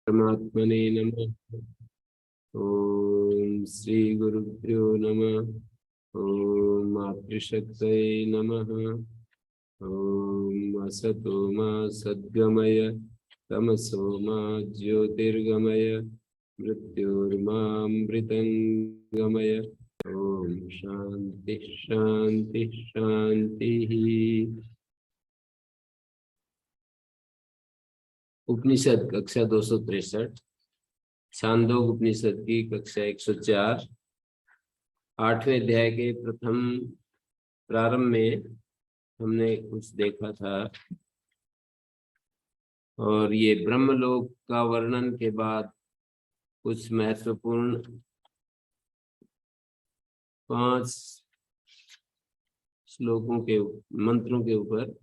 परमात्मने नमः। ओम श्री गुरुभ्यो नमः। ओम मातृशक्तये नमः। ओम असतो मा सद्गमय तमसो मा ज्योतिर्गमय मृत्योर्मामृतंगमय। ओम शांति शांति शांति। उपनिषद कक्षा 263, छांदोग उपनिषद की कक्षा 104, 8वें अध्याय के प्रथम प्रारंभ में हमने कुछ देखा था। और ये ब्रह्मलोक का वर्णन के बाद कुछ महत्वपूर्ण 5 श्लोकों के मंत्रों के ऊपर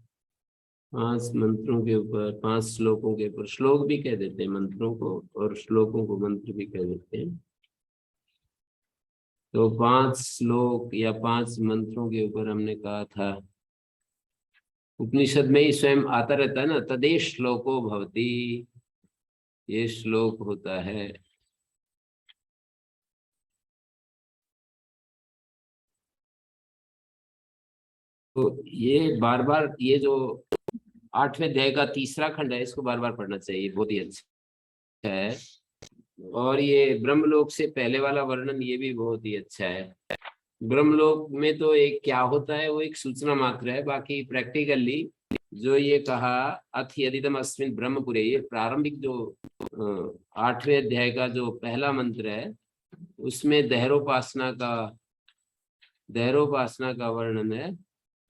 5 मंत्रों के ऊपर 5 श्लोकों के ऊपर, श्लोक भी कह देते हैं मंत्रों को और श्लोकों को मंत्र भी कह देते हैं। तो 5 श्लोक या 5 मंत्रों के ऊपर हमने कहा था, उपनिषद में ही स्वयं आता रहता है ना, तदेश श्लोको भवति, ये श्लोक होता है। तो ये बार बार, ये जो 8वें अध्याय का तीसरा खंड है, इसको बार बार पढ़ना चाहिए, बहुत ही अच्छा है। और ये ब्रह्मलोक से पहले वाला वर्णन ये भी बहुत ही अच्छा है। ब्रह्मलोक में तो एक क्या होता है, वो एक सूचना मात्र है। बाकी प्रैक्टिकली जो ये कहा, अथ यदिदम अस्मिन् ब्रह्मपुरे, ये प्रारंभिक जो 8वें अध्याय का जो पहला मंत्र है, उसमें दहरोपासना का वर्णन है।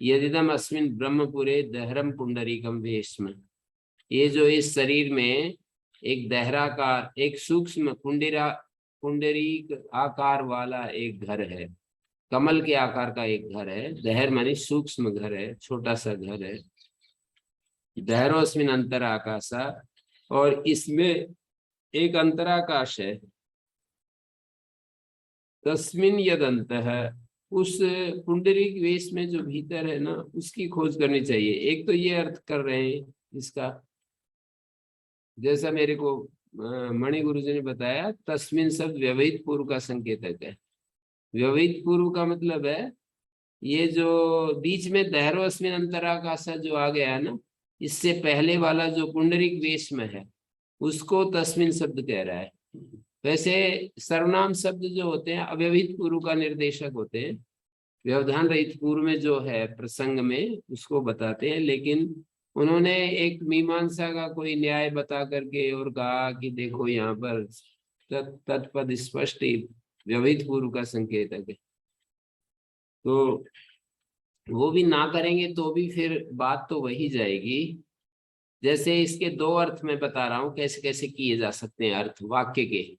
यदिदम अस्मिन् ब्रह्मपुरे दहरम पुंडरीकम वेश्म, ये जो इस शरीर में एक दहराकार, एक सूक्ष्म पुंडरीक आकार वाला एक घर है, कमल के आकार का एक घर है। दहर मानी सूक्ष्म घर है, छोटा सा घर है। दहरोस्मिन अंतर आकाशा, और इसमें एक अंतराकाश है। तस्मिन यद अंतः, उस पुंडरीक वेश में जो भीतर है ना, उसकी खोज करनी चाहिए। एक तो ये अर्थ कर रहे हैं इसका, जैसा मेरे को मणि गुरु जी ने बताया, तस्मिन शब्द व्यवहित पूर्व का संकेतक है। व्यवहित पूर्व का मतलब है ये जो बीच में दहरोस्मिन अंतराकाशा जो आ गया है ना, इससे पहले वाला जो पुंडरीक वेश में है, उसको तस्मिन शब्द कह रहा है। वैसे सर्वनाम शब्द जो होते हैं अव्यवहित पूर्व का निर्देशक होते हैं, व्यवधान रहित पूर्व में जो है प्रसंग में उसको बताते हैं। लेकिन उन्होंने एक मीमांसा का कोई न्याय बता करके और कहा कि देखो यहाँ पर तत्पद स्पष्ट व्यवहित पूर्व का संकेतक है। तो वो भी ना करेंगे तो भी फिर बात तो वही जाएगी। जैसे इसके 2 अर्थ मैं बता रहा हूं, कैसे कैसे किए जा सकते हैं अर्थ, वाक्य के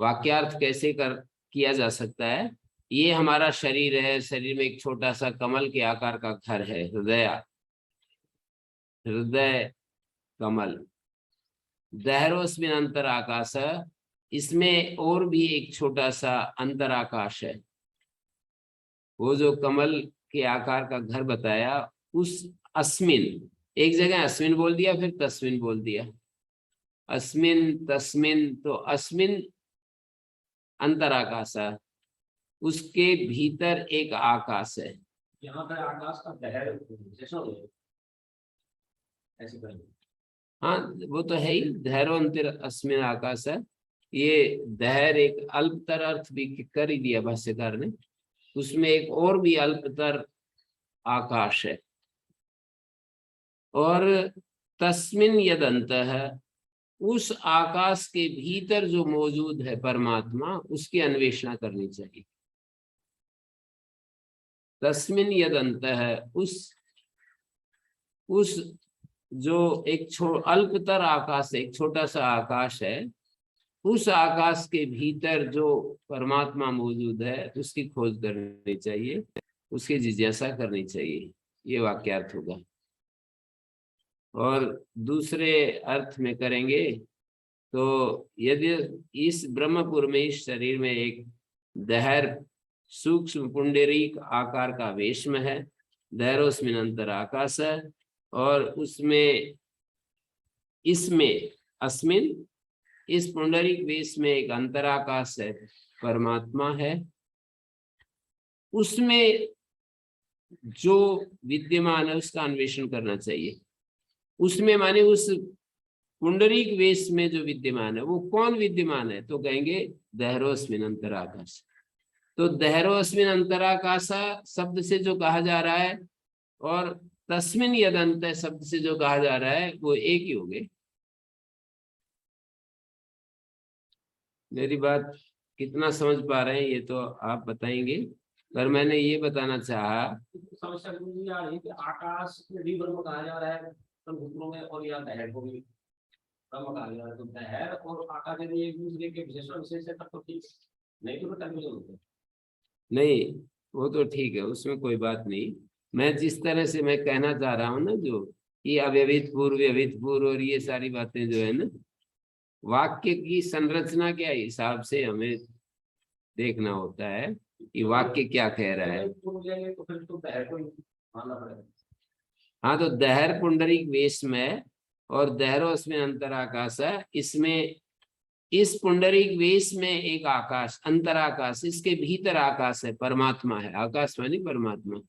वाक्यार्थ कैसे किया जा सकता है। ये हमारा शरीर है, शरीर में एक छोटा सा कमल के आकार का घर है, हृदय कमल। दहरोस्मिन अंतर आकाश, इसमें और भी एक छोटा सा अंतर आकाश है। वो जो कमल के आकार का घर बताया, उस अस्मिन, एक जगह अस्मिन बोल दिया फिर तस्मिन बोल दिया, अस्मिन तस्मिन, तो अस्मिन अंतर आकाश है, उसके भीतर एक आकाश है। यहाँ पर आकाश का दहर ऐसे, हाँ वो तो है ही, दहरो अंतर अस्मिन आकाश है। ये दहर एक अल्पतर अर्थ भी कर ही दिया भाष्यकार ने, उसमें एक और भी अल्पतर आकाश है। और तस्मिन यदंत है, उस आकाश के भीतर जो मौजूद है परमात्मा, उसकी अन्वेषणा करनी चाहिए। तस्मिन यदंत है, उस जो एक अल्पतर आकाश है, एक छोटा सा आकाश है, उस आकाश के भीतर जो परमात्मा मौजूद है, उसकी खोज करनी चाहिए, उसकी जिज्ञासा करनी चाहिए। ये वाक्यार्थ होगा। और दूसरे अर्थ में करेंगे तो यदि इस ब्रह्मपुर में, इस शरीर में एक दहर सूक्ष्म पुंडरीक आकार का वेश्म है, दहरोस्मिन अंतर आकाश है, और उसमें इसमें अस्मिन इस पुंडरीक वेश में एक अंतराकाश है, परमात्मा है। उसमें जो विद्यमान है उसका अन्वेषण करना चाहिए। उसमें माने उस पुंडरीक वेश में जो विद्यमान है वो कौन विद्यमान है, तो कहेंगे दहरोस्मिन अंतराकाश। तो दहरोस्मिन अंतराकाश शब्द से जो कहा जा रहा है और तस्मिन यदंत शब्द से जो कहा जा रहा है वो एक ही हो गए। मेरी बात कितना समझ पा रहे हैं ये तो आप बताएंगे, पर मैंने ये बताना चाहा। समस्या ये आ रही है कि आकाश में भी ब्रह्म कहा जा रहा है सूत्रों में, और या दहर को भी ब्रह्म कहा जा रहा है। तो दहर और आकाश यदि एक दूसरे के विशेषण विशेष है तब तो ठीक, नहीं तो कन्फ्यूजन होता है। नहीं वो तो ठीक है, उसमें कोई बात नहीं। मैं जिस तरह से मैं कहना चाह रहा हूँ ना, जो कि अव्यवहित पूर्व, व्यवहित पूर्व और ये सारी बातें जो है ना, वाक्य की संरचना के हिसाब से हमें देखना होता है कि वाक्य क्या कह रहा है। तो फिर तो दहर को मानना पड़ेगा। हाँ, तो दहर पुंडरीक वेश में और दहरोस्मिन अंतराकाश है। इसमें इस पुंडरीक वेश में एक आकाश, अंतराकाश, इसके भीतर आकाश है, परमात्मा है। आकाश मानी परमात्मा।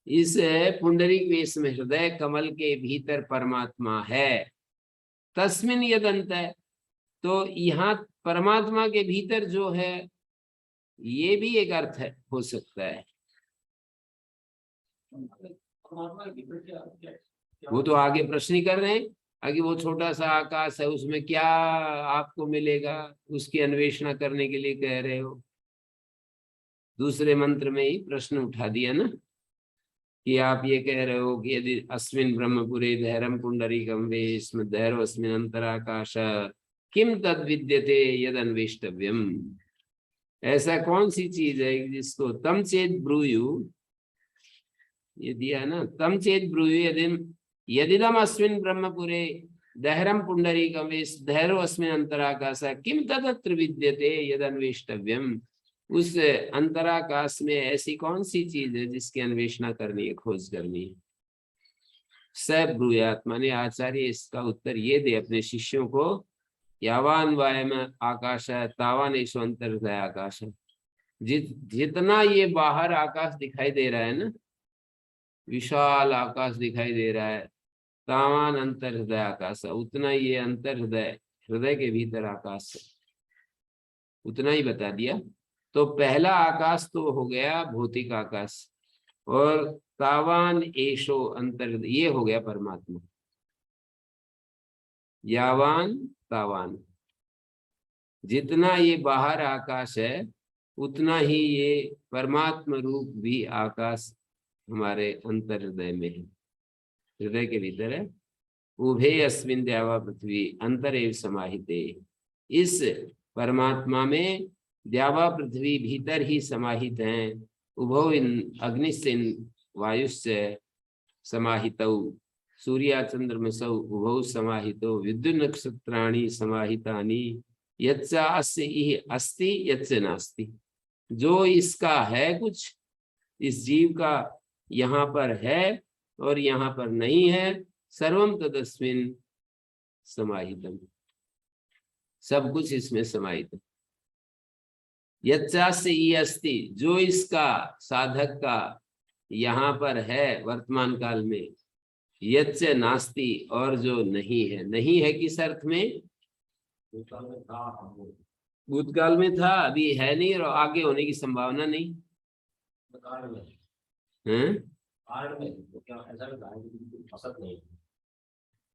इस पुंडरीक वेश में हृदय कमल के भीतर परमात्मा है। तस्मिन यदंत है, तो यहाँ परमात्मा के भीतर जो है ये भी एक अर्थ है, हो सकता है। वो तो आगे प्रश्न ही कर रहे हैं, आगे वो छोटा सा आकाश है उसमें क्या आपको मिलेगा, उसकी अन्वेषणा करने के लिए कह रहे हो। दूसरे मंत्र में ही प्रश्न उठा दिया ना, कि आप ये कह रहे हो कि यदि अस्मिन ब्रह्मपुरे धैर्यं पुंडरीकं वेश्म धैर्य अस्मिन अंतराकाश किम तद विद्यते यद अन्वेष्टव्यम। ऐसा कौन सी चीज है जिसको तम चेत ब्रूयु, ये दिया ना, तम चेत ब्रूयु यदिदम अस्मिन ब्रह्मपुरे दहरम पुंडरीकं वेश धैर्य अस्मिन अंतराकाश किम तदत्र विद्यते यद अन्वेष्टव्यम। उस अंतराकाश में ऐसी कौन सी चीज है जिसकी अन्वेषणा करनी है, खोज करनी है। स ब्रूयात माने आचार्य इसका उत्तर ये दे अपने शिष्यों को, यावान वायम आकाश है तावान ईशो अंतर्हृदय आकाश है। जितना ये बाहर आकाश दिखाई दे रहा है ना, विशाल आकाश दिखाई दे रहा है, तावान अंतर्हृदय आकाश है, उतना ये अंतर्हृदय, हृदय के भीतर आकाश है, उतना ही बता दिया। तो पहला आकाश तो हो गया भौतिक आकाश, और तावान एशो अंतर, ये हो गया परमात्मा। यावान तावान, जितना ये बाहर आकाश है उतना ही ये परमात्मा रूप भी आकाश हमारे अंतर हृदय में है, हृदय के भीतर है। उभे अस्मिन द्यावा पृथ्वी अंतरेव समाहिते, इस परमात्मा में द्यावा पृथ्वी भीतर ही समाहित हैं। उभौ इन अग्निश्च वायुश्च समाहितौ सूर्या चंद्रमसौ उभौ समाहितो विद्युत नक्षत्राणि समाहितानि यच्चा अस्य इह अस्ति यच्च नास्ति। जो इसका है कुछ, इस जीव का यहाँ पर है और यहाँ पर नहीं है, सर्वम तदस्मिन समाहितम, सब कुछ इसमें समाहित है। यच्चा से ई अस्ति, जो इसका साधक का यहाँ पर है वर्तमान काल में, यच्च नास्ति, और जो नहीं है। नहीं है किस अर्थ में, भूतकाल में था, अभी है नहीं और आगे होने की संभावना नहीं है।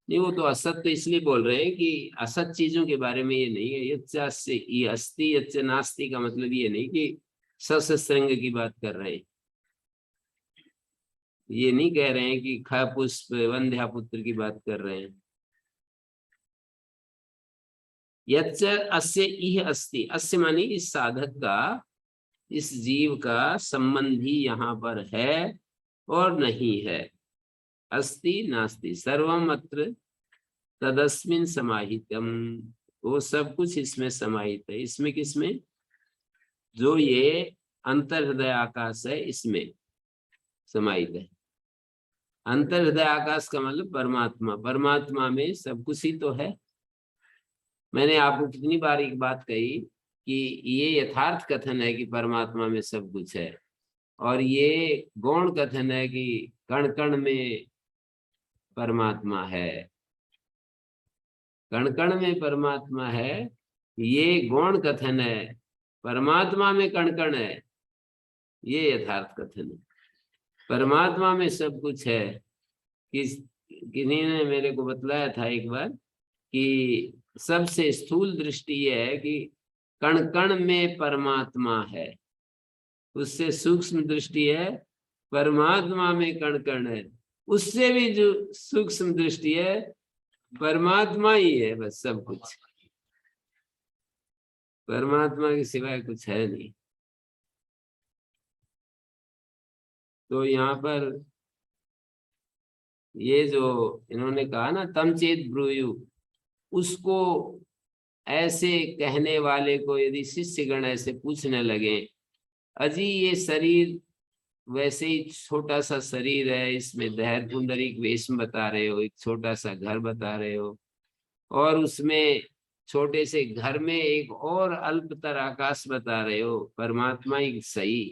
नहीं, वो तो असत तो इसलिए बोल रहे हैं कि असत चीजों के बारे में ये नहीं है। यच्च से ई अस्ति यच्च नास्ति का मतलब ये नहीं कि सत्संग की बात कर रहे हैं, ये नहीं कह रहे हैं कि ख पुष्प वंध्या पुत्र की बात कर रहे हैं। यच्च अस्य इह अस्ति, अस्य मानी इस साधक का, इस जीव का संबंधी यहाँ पर है और नहीं है। अस्ति नास्ति सर्वम अत्र तदस्मिन समाहितम, वो सब कुछ इसमें समाहित है। इसमें किसमें, जो ये अंतर्हृदय आकाश है इसमें समाहित है। अंतर्हृदय आकाश का मतलब परमात्मा, परमात्मा में सब कुछ ही तो है। मैंने आपको कितनी बार एक बात कही कि ये यथार्थ कथन है कि परमात्मा में सब कुछ है, और ये गौण कथन है कि कण कण में परमात्मा है। कण कण में परमात्मा है, ये गौण कथन है। परमात्मा में कण कण है, ये यथार्थ कथन है। परमात्मा में सब कुछ है। किसी ने मेरे को बतलाया था एक बार कि सबसे स्थूल दृष्टि ये है कि कण कण में परमात्मा है। उससे सूक्ष्म दृष्टि है परमात्मा में कण कण है। उससे भी जो सूक्ष्म दृष्टि है परमात्मा ही है, बस सब कुछ परमात्मा के सिवाय कुछ है नहीं। तो यहाँ पर ये जो इन्होंने कहा ना तम चेत ब्रूयु, उसको ऐसे कहने वाले को यदि शिष्यगण ऐसे पूछने लगे, अजी ये शरीर वैसे ही छोटा सा शरीर है, इसमें दहर पुंडरीक वेश बता रहे हो, एक छोटा सा घर बता रहे हो, और उसमें छोटे से घर में एक और अल्पतर आकाश बता रहे हो। परमात्मा ही सही,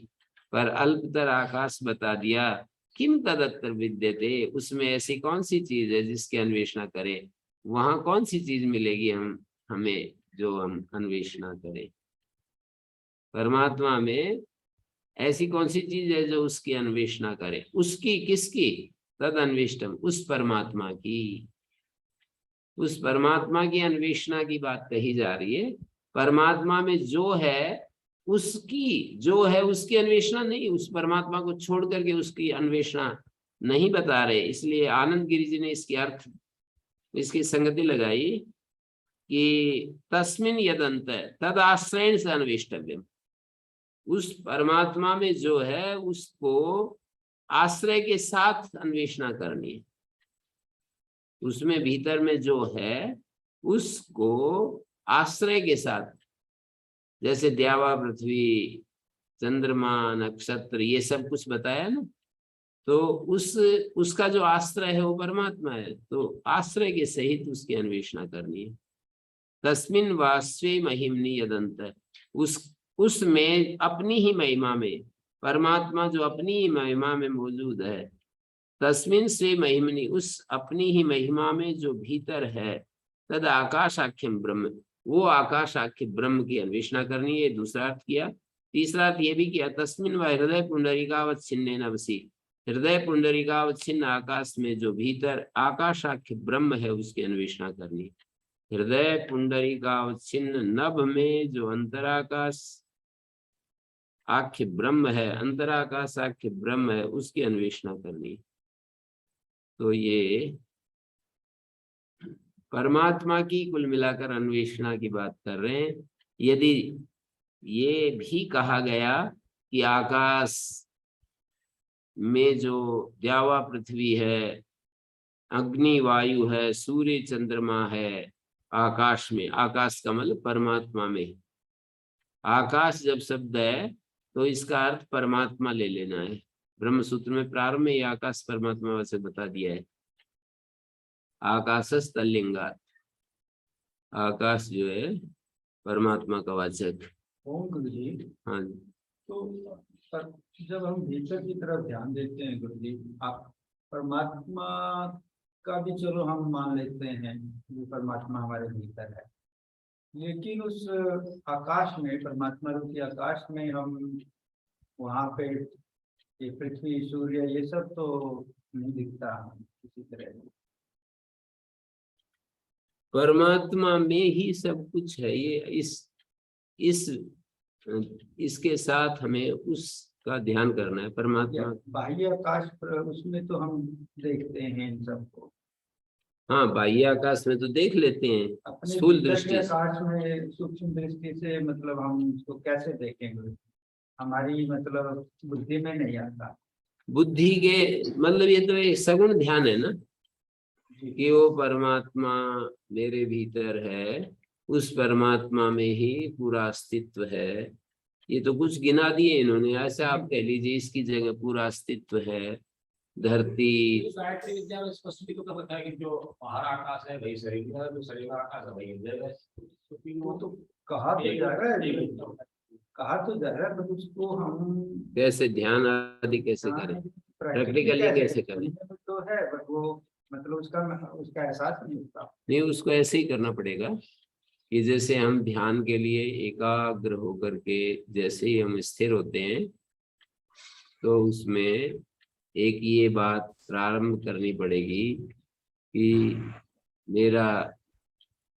पर अल्पतर आकाश बता दिया। किम तदत्तर विद्यते, उसमें ऐसी कौन सी चीज है जिसकी अन्वेषणा करें? वहां कौन सी चीज मिलेगी हमें जो हम अन्वेषणा करें? परमात्मा में ऐसी कौन सी चीज है जो उसकी अन्वेषणा करे? उसकी, किसकी? तद अन्वेष्टम, उस परमात्मा की। उस परमात्मा की अन्वेषणा की बात कही जा रही है। परमात्मा में जो है उसकी, जो है उसकी अन्वेषणा नहीं, उस परमात्मा को छोड़ करके उसकी अन्वेषणा नहीं बता रहे। इसलिए आनंद गिरि जी ने इसकी अर्थ, इसकी संगति लगाई कि तस्मिन यदंत तद आश्रयण से अन्वेष्टव्यम। उस परमात्मा में जो है उसको आश्रय के साथ अन्वेषणा करनी है। उसमें भीतर में जो है उसको आश्रय के साथ, जैसे द्यावा पृथ्वी चंद्रमा नक्षत्र ये सब कुछ बताया ना, तो उसका जो आश्रय है वो परमात्मा है, तो आश्रय के सहित उसकी अन्वेषणा करनी है। तस्मिन वास्वे महिमनी यदंत, उसमें अपनी ही महिमा में, परमात्मा जो अपनी ही महिमा में मौजूद है, तस्मिन स्वे महिमनी, उस अपनी ही महिमा में जो भीतर है, तद आकाशाख्यम ब्रह्म, वो आकाशाख्य ब्रह्म की अन्वेषणा करनी है। दूसरा अर्थ किया। तीसरा अर्थ ये भी किया, तस्मिन व हृदय पुंडरीकावत छिन्नेन वसी, हृदय पुंडरीकावत छिन्न आकाश में जो भीतर आकाशाख्य ब्रह्म है उसकी अन्वेषणा करनी है। हृदय पुंडरीकावत छिन्न नभ में जो अंतराकाश आख्य ब्रह्म है, अंतराकाश आख्य ब्रह्म है, उसकी अन्वेषणा करनी है। तो ये परमात्मा की कुल मिलाकर अन्वेषणा की बात कर रहे हैं। यदि ये भी कहा गया कि आकाश में जो द्यावा पृथ्वी है, अग्नि वायु है, सूर्य चंद्रमा है, आकाश में, आकाश का मतलब परमात्मा में, आकाश जब शब्द है तो इसका अर्थ परमात्मा ले लेना है। ब्रह्म सूत्र में प्रारंभ में आकाश परमात्मा वैसे बता दिया है। आकाशस तल्लिंगात, आकाश जो है परमात्मा का वाचक। ओम गुरु जी, हाँ जी। तो जब हम भीतर की तरफ ध्यान देते हैं गुरु जी, आप परमात्मा का भी चलो हम मान लेते हैं जो परमात्मा हमारे भीतर है, लेकिन उस आकाश में, परमात्मा रूपी आकाश में हम वहाँ पे ये पृथ्वी सूर्य ये सब तो नहीं दिखता किसी तरह। परमात्मा में ही सब कुछ है। ये इस इसके साथ हमें उसका ध्यान करना है। परमात्मा बाह्य आकाश उसमें तो हम देखते हैं इन सबको। हाँ, बाह्य आकाश में तो देख लेते हैं अपने स्थूल भीतर के दृष्टि से। आकाश में सूक्ष्म दृष्टि से मतलब हम उसको कैसे देखेंगे? हमारी मतलब बुद्धि में नहीं आता। बुद्धि के मतलब ये तो एक सगुण ध्यान है ना, कि वो परमात्मा मेरे भीतर है, उस परमात्मा में ही पूरा अस्तित्व है। ये तो कुछ गिना दिए इन्होंने, ऐसा आप कह लीजिए इसकी जगह पूरा अस्तित्व है। धरती। गायत्री विद्या में स्पष्ट भी तो कर रखा है कि जो बाहर आकाश है वही शरीर है, जो शरीर का आकाश है वही हृदय है। तो तीनों वो तो कहा तो जा रहा है, कहा तो जा रहा है, पर उसको हम कैसे ध्यान आदि कैसे करें, प्रैक्टिकली कैसे करें? तो है, पर वो मतलब उसका एहसास नहीं होता। नहीं, उसको ऐसे ही करना पड़ेगा कि जैसे हम ध्यान के लिए एकाग्र होकर के जैसे ही हम स्थिर होते हैं, तो उसमें एक ये बात प्रारंभ करनी पड़ेगी कि मेरा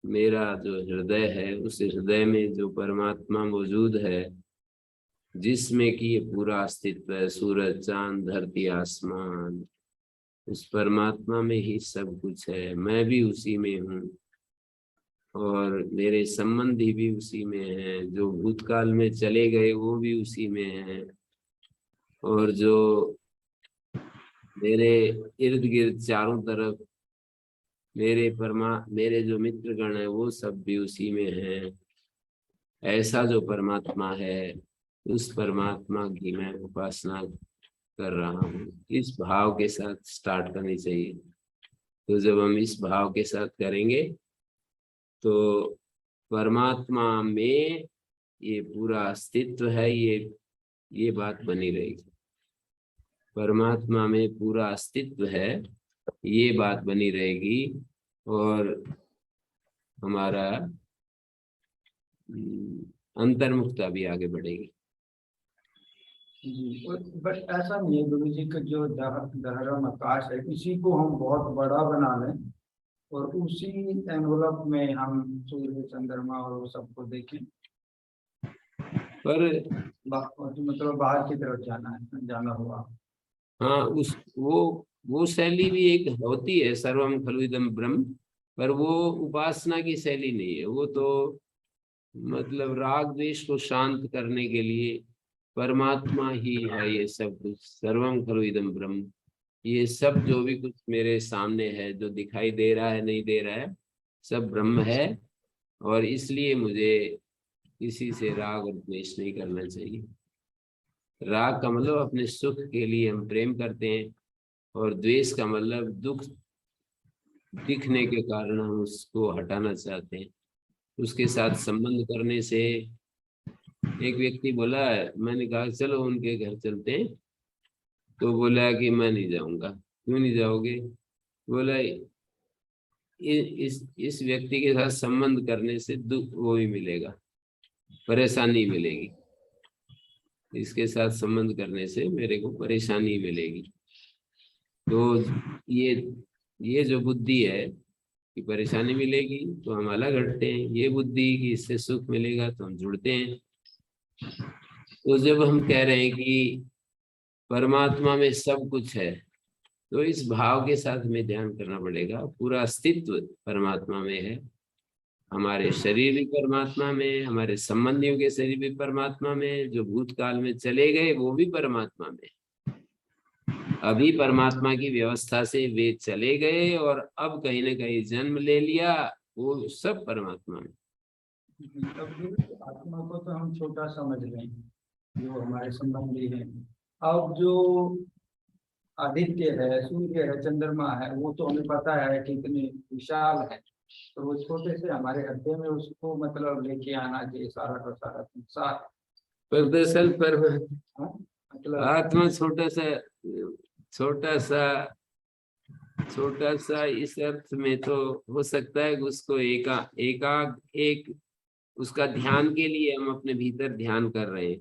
मेरा जो हृदय है, उस हृदय में जो परमात्मा मौजूद है, जिसमें कि ये पूरा अस्तित्व है, सूरज चांद धरती आसमान, उस परमात्मा में ही सब कुछ है। मैं भी उसी में हूँ और मेरे संबंधी भी उसी में हैं, जो भूतकाल में चले गए वो भी उसी में हैं, और जो मेरे इर्द गिर्द चारों तरफ मेरे जो मित्रगण है वो सब भी उसी में हैं। ऐसा जो परमात्मा है, उस परमात्मा की मैं उपासना कर रहा हूँ। इस भाव के साथ स्टार्ट करनी चाहिए। तो जब हम इस भाव के साथ करेंगे तो परमात्मा में ये पूरा अस्तित्व है, ये बात बनी रहेगी। परमात्मा में पूरा अस्तित्व है, ये बात बनी रहेगी, और हमारा अंतर्मुखता भी आगे बढ़ेगी। बट ऐसा नहीं है गुरु जी का जो धर्म आकाश है, इसी को हम बहुत बड़ा बना लें और उसी एनवलप में हम सूर्य चंद्रमा और वो सबको देखें, पर मतलब बाहर की तरफ जाना हुआ। हाँ, वो शैली भी एक होती है, सर्वम खलु इदं ब्रह्म, पर वो उपासना की शैली नहीं है। वो तो मतलब राग द्वेष को शांत करने के लिए परमात्मा ही है ये सब कुछ। सर्वम खलु इदं ब्रह्म, ये सब जो भी कुछ मेरे सामने है, जो दिखाई दे रहा है नहीं दे रहा है, सब ब्रह्म है, और इसलिए मुझे किसी से राग और द्वेष नहीं करना चाहिए। राग का मतलब अपने सुख के लिए हम प्रेम करते हैं, और द्वेष का मतलब दुख दिखने के कारण हम उसको हटाना चाहते हैं। उसके साथ संबंध करने से, एक व्यक्ति बोला, मैंने कहा चलो उनके घर चलते हैं, तो बोला कि मैं नहीं जाऊंगा। क्यों नहीं जाओगे? बोला इस व्यक्ति के साथ संबंध करने से दुख वो ही मिलेगा, परेशानी मिलेगी। इसके साथ संबंध करने से मेरे को परेशानी मिलेगी। तो ये जो बुद्धि है कि परेशानी मिलेगी तो हम अलग हटते हैं, ये बुद्धि कि इससे सुख मिलेगा तो हम जुड़ते हैं। तो जब हम कह रहे हैं कि परमात्मा में सब कुछ है, तो इस भाव के साथ हमें ध्यान करना पड़ेगा। पूरा अस्तित्व परमात्मा में है, हमारे शरीर भी परमात्मा में, हमारे संबंधियों के शरीर भी परमात्मा में, जो भूतकाल में चले गए वो भी परमात्मा में, अभी परमात्मा की व्यवस्था से वे चले गए और अब कहीं ना कहीं जन्म ले लिया, वो सब परमात्मा में। आत्मा को तो हम छोटा समझ लें, जो हमारे संबंधी हैं। अब जो आदित्य है, सूर्य है, चंद्रमा है, वो तो हमें पता है कि इतने विशाल है, तो वो छोटे से हमारे हृदय में उसको मतलब लेके आना चाहिए सारा का सारा संसार। पर दरअसल पर मतलब आत्मा छोटा सा इस अर्थ में तो हो सकता है कि उसको एक उसका ध्यान के लिए हम अपने भीतर ध्यान कर रहे हैं,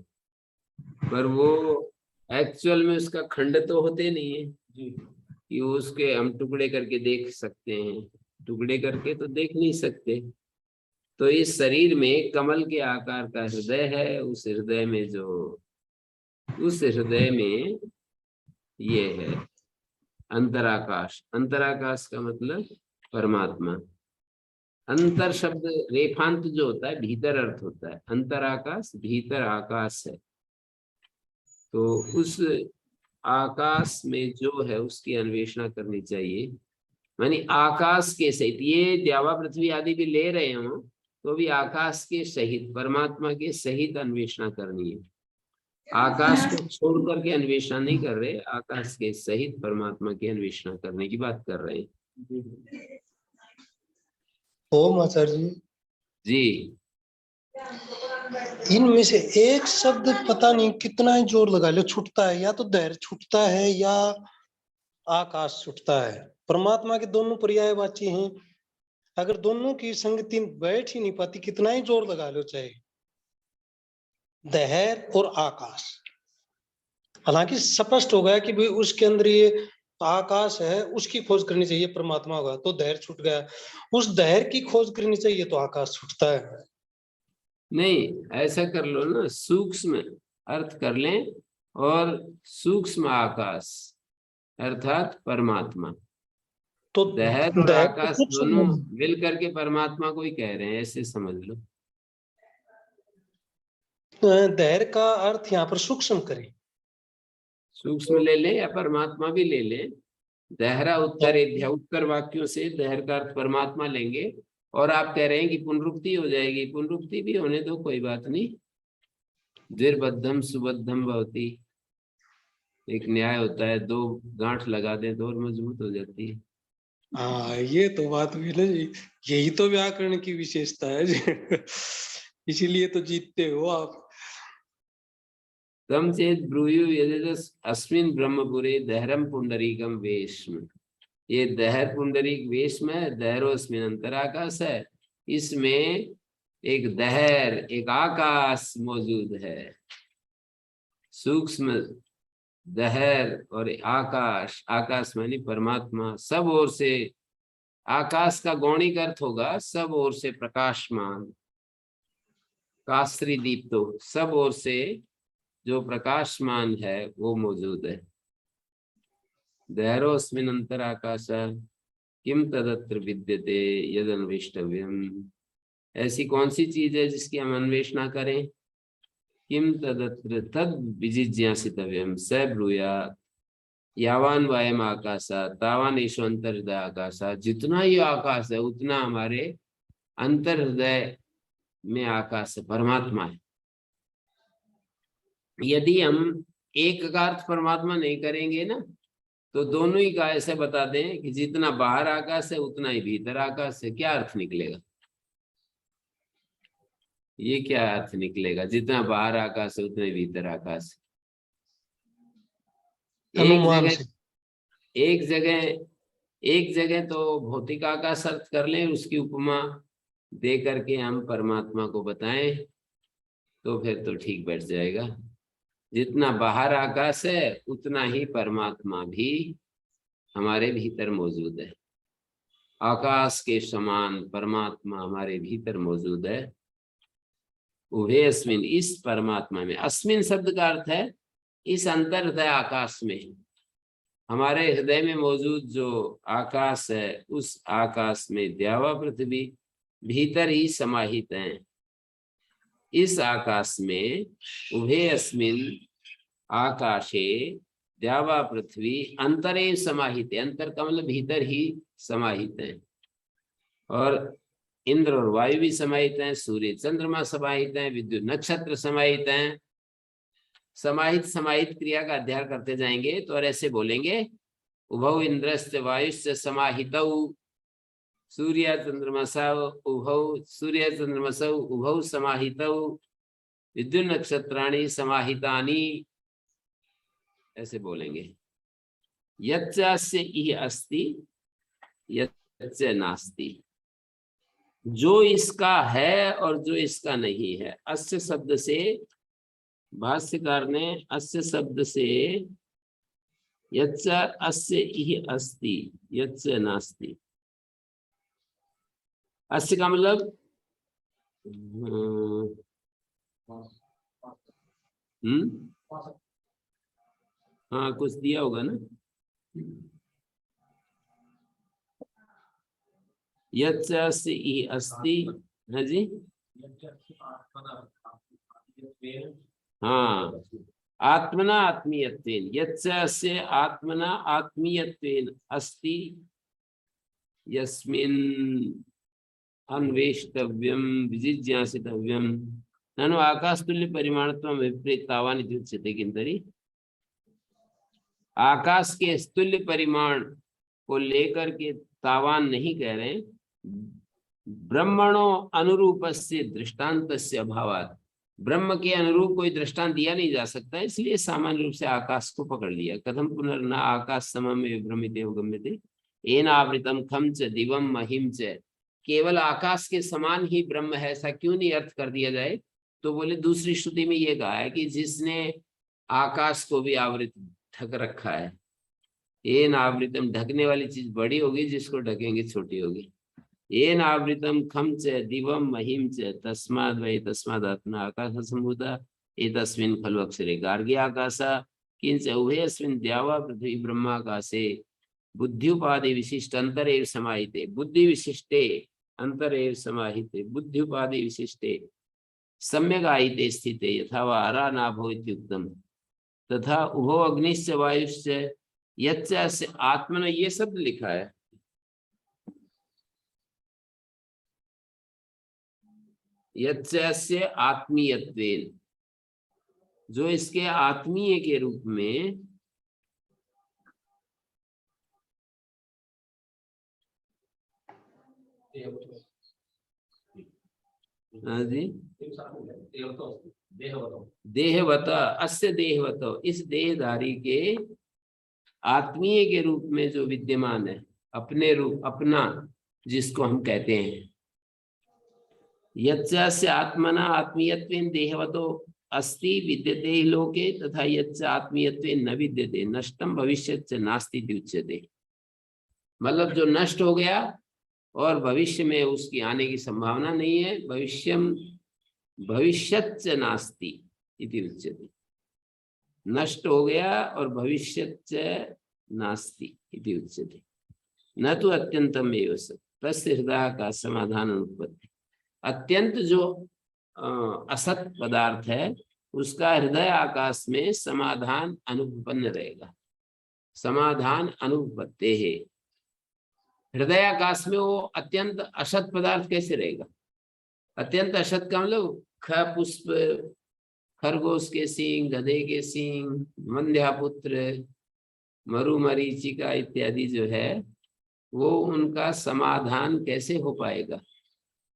पर वो एक्चुअल में उसका खंड तो होते नहीं है कि उसके हम टुकड़े करके देख सकते हैं। टुकड़े करके तो देख नहीं सकते। तो इस शरीर में कमल के आकार का हृदय है, उस हृदय में ये है अंतराकाश। अंतराकाश का मतलब परमात्मा। अंतर शब्द रेफांत जो होता है भीतर अर्थ होता है, अंतराकाश भीतर आकाश है। तो उस आकाश में जो है उसकी अन्वेषणा करनी चाहिए। मानी आकाश के सहित, ये द्यावा पृथ्वी आदि भी ले रहे हो तो भी आकाश के सहित, परमात्मा के सहित अन्वेषणा करनी है। आकाश को छोड़ करके अन्वेषण नहीं कर रहे, आकाश के सहित परमात्मा की अन्वेषण करने की बात कर रहे हैं। ओम आचार्य जी, जी, इनमें से एक शब्द पता नहीं कितना ही जोर लगा लो छूटता है, या तो धैर्य छूटता है या आकाश छूटता है। परमात्मा के दोनों पर्यायवाची हैं, अगर दोनों की संगति बैठ ही नहीं पाती, कितना ही जोर लगा लो चाहे। धैर्य और आकाश, हालांकि स्पष्ट हो गया कि भाई उसके अंदर ये आकाश है, उसकी खोज करनी चाहिए, परमात्मा होगा तो धैर्य छूट गया। उस धैर्य की खोज करनी चाहिए तो आकाश छूटता है। नहीं ऐसा कर लो ना, सूक्ष्म अर्थ कर लें, और सूक्ष्म आकाश अर्थात परमात्मा, तो दहर और धैर्य आकाश कुछ दोनों मिल करके परमात्मा को ही कह रहे हैं, ऐसे समझ लो। धैर्य का अर्थ यहाँ पर सूक्ष्म करें। सूक्ष्म ले लें या परमात्मा भी ले लें। दहरा उत्तरेभ्य, उत्तर वाक्यों से दहर का अर्थ परमात्मा लेंगे, और आप कह रहे हैं कि पुनरुक्ति हो जाएगी, पुनरुक्ति भी होने दो, कोई बात नहीं। द्विर्बद्धम सुबद्धम भवति, एक न्याय होता है, दो गांठ लगा दें तो और मजबूत हो जाती है। हाँ, ये तो बात हुई ना जी, यही तो व्याकरण की विशेषता है जी। इसीलिए तो जीतते हो आप। तम चेत ब्रूयु यदि अस्मिन् ब्रह्मपुरे दहरम पुंडरीकम वेश्म, ये दहर पुंडरीक वेश में, दहरो अस्मिन् अंतराकाश है, इसमें एक दहर एक आकाश मौजूद है। सूक्ष्म दहर और आकाश, आकाश मानी परमात्मा, सब ओर से, आकाश का गौणिक अर्थ होगा सब ओर से प्रकाशमान, कास्त्री दीप्तो, सब ओर से जो प्रकाशमान है वो मौजूद है। दहरोस्मिन् अंतराकाश किम तदत्र विद्यते यदन्वेष्टव्यम, ऐसी कौन सी चीज है जिसकी हम अन्वेषणा करें। किम तदत्र तद विजिज्ञासितव्यम स ब्रूयात्, यावान वायम आकाशा तावान ईशो अंतर्हृदय आकाशा, जितना ही आकाश है उतना हमारे अंतर्हृदय में आकाश है, परमात्मा है। यदि हम एक का अर्थ परमात्मा नहीं करेंगे ना, तो दोनों ही का ऐसे बता दें कि जितना बाहर आकाश है उतना ही भीतर आकाश है, क्या अर्थ निकलेगा। ये क्या अर्थ निकलेगा, जितना बाहर आकाश है उतना ही भीतर आकाश है। अनुमान से एक जगह तो भौतिक आकाश अर्थ कर लें, उसकी उपमा दे करके हम परमात्मा को बताएं तो फिर तो ठीक बैठ जाएगा। जितना बाहर आकाश है उतना ही परमात्मा भी हमारे भीतर मौजूद है। आकाश के समान परमात्मा हमारे भीतर मौजूद है। उभे अस्मिन, इस परमात्मा में, अस्मिन शब्द का अर्थ है इस अंतर्हृदय आकाश में, हमारे हृदय में मौजूद जो आकाश है उस आकाश में द्यावा पृथ्वी भीतर ही समाहित हैं। इस आकाश में उभे अस्मिन आकाशे द्यावा पृथ्वी अंतरे समाहित है, अंतर का मतलब भीतर ही समाहित है, और इंद्र और वायु भी समाहित हैं, सूर्य चंद्रमा समाहित हैं, विद्युत नक्षत्र समाहित हैं। समाहित समाहित क्रिया का अध्ययन करते जाएंगे तो और ऐसे बोलेंगे, उभौ इंद्रस्य वायुश्च समाहितौ सूर्य चंद्रमसौ उभौ, सूर्य चंद्रमसौ उभौ समाहितौ विद्युत नक्षत्राणि समाहितानि, ऐसे बोलेंगे। यच्चास्य इह अस्ति यच्च नास्ति, जो इसका है और जो इसका नहीं है। अस्य शब्द से, भाष्यकार ने अस्य शब्द से यच्च अस्य इह अस्ति यच्च नास्ति, अस्य का मतलब हाँ कुछ दिया होगा ना। यच्च अस्य इह अस्ति है जी, हाँ, आत्मना आत्मीयत्वेन, यच्च अस्य आत्मना आत्मीयत्वेन अस्ति यस्मिन् अन्वेष्टव्यम विजिज्ञासितव्यम ननु आकाशतुल्य परिमाणत्वं विपरीत तावान इति उच्यते किन्तरी आकाश के तुल्य परिमाण को लेकर के तावान नहीं कह रहे, ब्रह्मणो अनुरूपस्य दृष्टान्तस्य अभावात्, ब्रह्म के अनुरूप कोई दृष्टांत दिया नहीं जा सकता, इसलिए सामान्य रूप से आकाश को पकड़ लिया। कथम पुनर्न आकाश समम भ्रमिते अवगम्यते येन आवृतम खम च दिवम महिम च, केवल आकाश के समान ही ब्रह्म है, ऐसा क्यों नहीं अर्थ कर दिया जाए? तो बोले दूसरी श्रुति में ये कहा है कि जिसने आकाश को भी आवृत ढक रखा है, येन आवृतम, ढकने वाली चीज बड़ी होगी, जिसको ढकेंगे छोटी होगी। येन आवृतम खम च दिवम महिम च तस्माद् वै तस्मादात्मा आकाश सम्भूता एतस्मिन् खलु अक्षरे गार्ग्य आकाश किंच उभयस्मिन् द्यावा पृथ्वी ब्रह्माकाशे बुद्ध्युपाधि विशिष्ट अंतरेव समाहिते, बुद्धि विशिष्टे अंतरेव समाहिते बुद्ध्युपाधि विशिष्टे सम्यक आहिते स्थिते यथा वा अरा नाभो इत्युक्तम तथा उभो अग्निश्च वायुश्च यच्च अस्य आत्मन, ये शब्द लिखा है। यच्च अस्य आत्मीयत्वेन, जो इसके आत्मीय के रूप में हाँ जी देहवत, अस्य देहवत, इस देहधारी के आत्मीय के रूप में जो विद्यमान है, अपने रूप, अपना जिसको हम कहते हैं। यच्च अस्य आत्मना आत्मीयत्वेन देहवतो अस्ति विद्यते लोके तथा यच्च आत्मीयत्वेन न विद्यते नष्टम भविष्यच्च नास्ति इति उच्यते। मतलब जो नष्ट हो गया और भविष्य में उसकी आने की संभावना नहीं है, भविष्यच्च नास्ति इति उच्यते। नष्ट हो गया और भविष्यच्च नास्ति इति उच्यते। न तो अत्यंतम एव सत् तस्य हृदय का समाधान अनुपत्ति, अत्यंत जो असत पदार्थ है उसका हृदय आकाश में समाधान अनुपन्न रहेगा। समाधान अनुपत्ते है, हृदय आकाश में वो अत्यंत असत पदार्थ कैसे रहेगा? अत्यंत असत का मतलब ख पुष्प, खरगोश के सींग, गधे के सींग, मंध्यापुत्र, मरुमरीचिका इत्यादि जो है वो उनका समाधान कैसे हो पाएगा?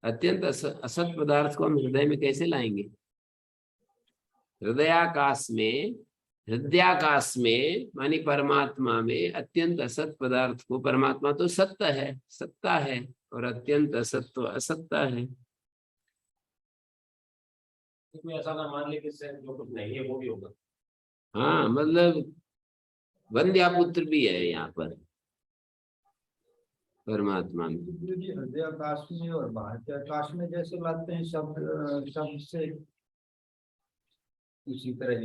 अत्यंत असत पदार्थ को हम हृदय में कैसे लाएंगे? हृदयाकाश में मानी परमात्मा में अत्यंत असत पदार्थ को, परमात्मा तो सत्य है, सत्ता है, और अत्यंत असत तो असत्ता है। इसमें ऐसा ना मान ले कि जो कुछ नहीं है वो भी होगा। हाँ, मतलब वंद्यापुत्र भी है यहाँ पर परमात्मा में। हृदय आकाश में और बाहर के आकाश में जैसे लाते हैं शब्द शब्द से, उसी तरह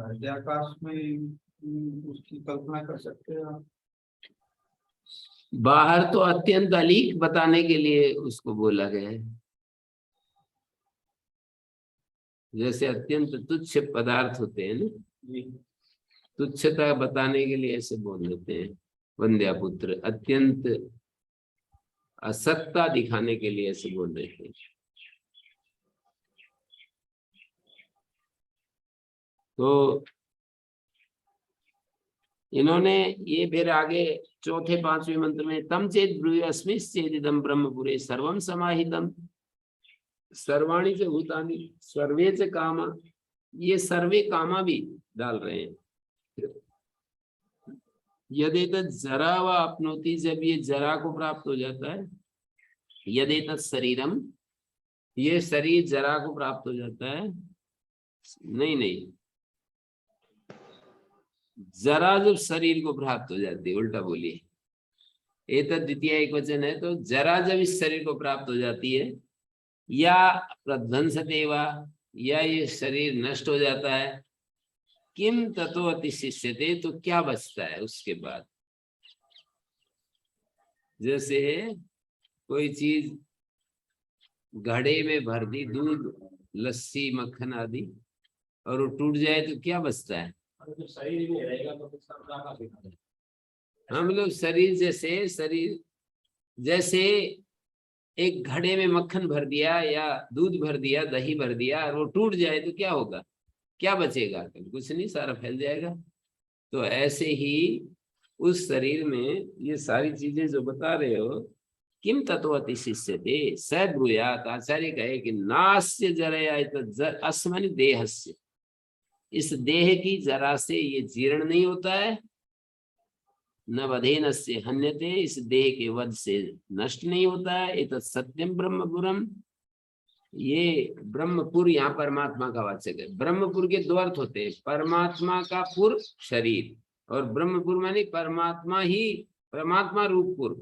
हृदय आकाश में उसकी कल्पना कर सकते हैं आप। बाहर तो अत्यंत अलीक बताने के लिए उसको बोला गया है, जैसे अत्यंत तुच्छ पदार्थ होते हैं ना, तुच्छता बताने के लिए ऐसे बोल देते हैं वंद्यापुत्र, अत्यंत असत्ता दिखाने के लिए ऐसे बोल देते हैं। तो इन्होंने ये फिर आगे चौथे पांचवें मंत्र में तम चेत ब्रूयस्मिस् चेदिदं ब्रह्मपुरे सर्वम समाहितम सर्वाणि च भूतानि सर्वे च कामा, ये सर्वे कामा भी डाल रहे हैं। यदेतत् जरा व आपनोति, जब ये जरा को प्राप्त हो जाता है, यदेतत् शरीरम, ये शरीर जरा को प्राप्त हो जाता है, नहीं जरा जब शरीर को प्राप्त हो जाती है, उल्टा बोलिए, एतत् द्वितीय एक वचन है, तो जरा जब इस शरीर को प्राप्त हो जाती है या प्रध्वंसते वा, या ये शरीर नष्ट हो जाता है, किम ततो अतिशिष्यते, तो क्या बचता है उसके बाद? जैसे कोई चीज घड़े में भर दी, दूध, लस्सी, मक्खन आदि, और वो टूट जाए तो क्या बचता है? जब शरीर ही नहीं रहेगा तो सबका का दिखा है। हम लोग शरीर जैसे एक घड़े में मक्खन भर दिया या दूध भर दिया, दही भर दिया और वो टूट जाए तो क्या होगा, क्या बचेगा? कुछ नहीं, सारा फैल जाएगा। तो ऐसे ही उस शरीर में ये सारी चीजें जो बता रहे हो, किम तत्वति शिष्यते स ब्रूयात, आचार्य कहे कि नास्य जरया अस्मनि देहस्य, इस देह की जरा से ये जीर्ण नहीं होता है, न वधेन से हन्यते, इस देह के वध से नष्ट नहीं होता है। एतत् सत्यम ब्रह्मपुरम, ये ब्रह्मपुर यहाँ परमात्मा का वाचक है। ब्रह्मपुर के दो अर्थ होते हैं, परमात्मा का पुर शरीर, और ब्रह्मपुर माने परमात्मा ही, परमात्मा रूप पुर।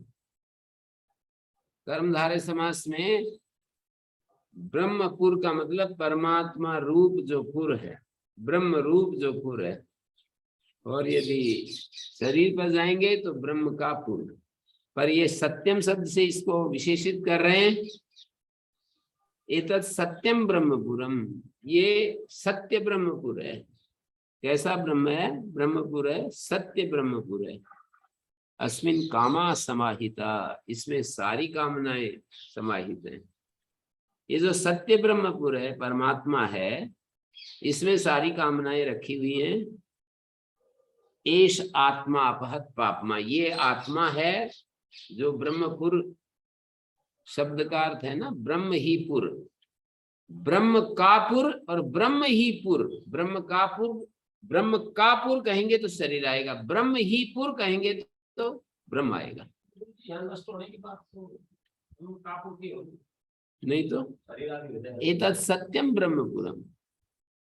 कर्मधारय समास में ब्रह्मपुर का मतलब परमात्मा रूप जो पुर है, ब्रह्म रूप जो पुर है। और यदि शरीर पर जाएंगे तो ब्रह्म का पुर। पर ये सत्यम शब्द से इसको विशेषित कर रहे हैं, एतत् सत्यम ब्रह्मपुरम, ये सत्य ब्रह्मपुर है। कैसा ब्रह्म है? ब्रह्मपुर है, सत्य ब्रह्मपुर है। अस्मिन कामा समाहिता, इसमें सारी कामनाएं समाहित हैं। ये जो सत्य ब्रह्मपुर है, परमात्मा है, इसमें सारी कामनाएं रखी हुई हैं। एष आत्मा अपहत पापमा, ये आत्मा है जो ब्रह्मपुर शब्द का अर्थ है ना, ब्रह्म ही पुर, ब्रह्म का पुर और ब्रह्म ही पुर। ब्रह्म का पुर, ब्रह्म का पुर कहेंगे तो शरीर आएगा, ब्रह्म ही पुर कहेंगे तो ब्रह्म आएगा। यहाँ नष्ट होने की बात तो कापुर की होगी, नहीं तो शरीर आदि हो जाएगा। एतत् सत्यम ब्रह्मपुरम,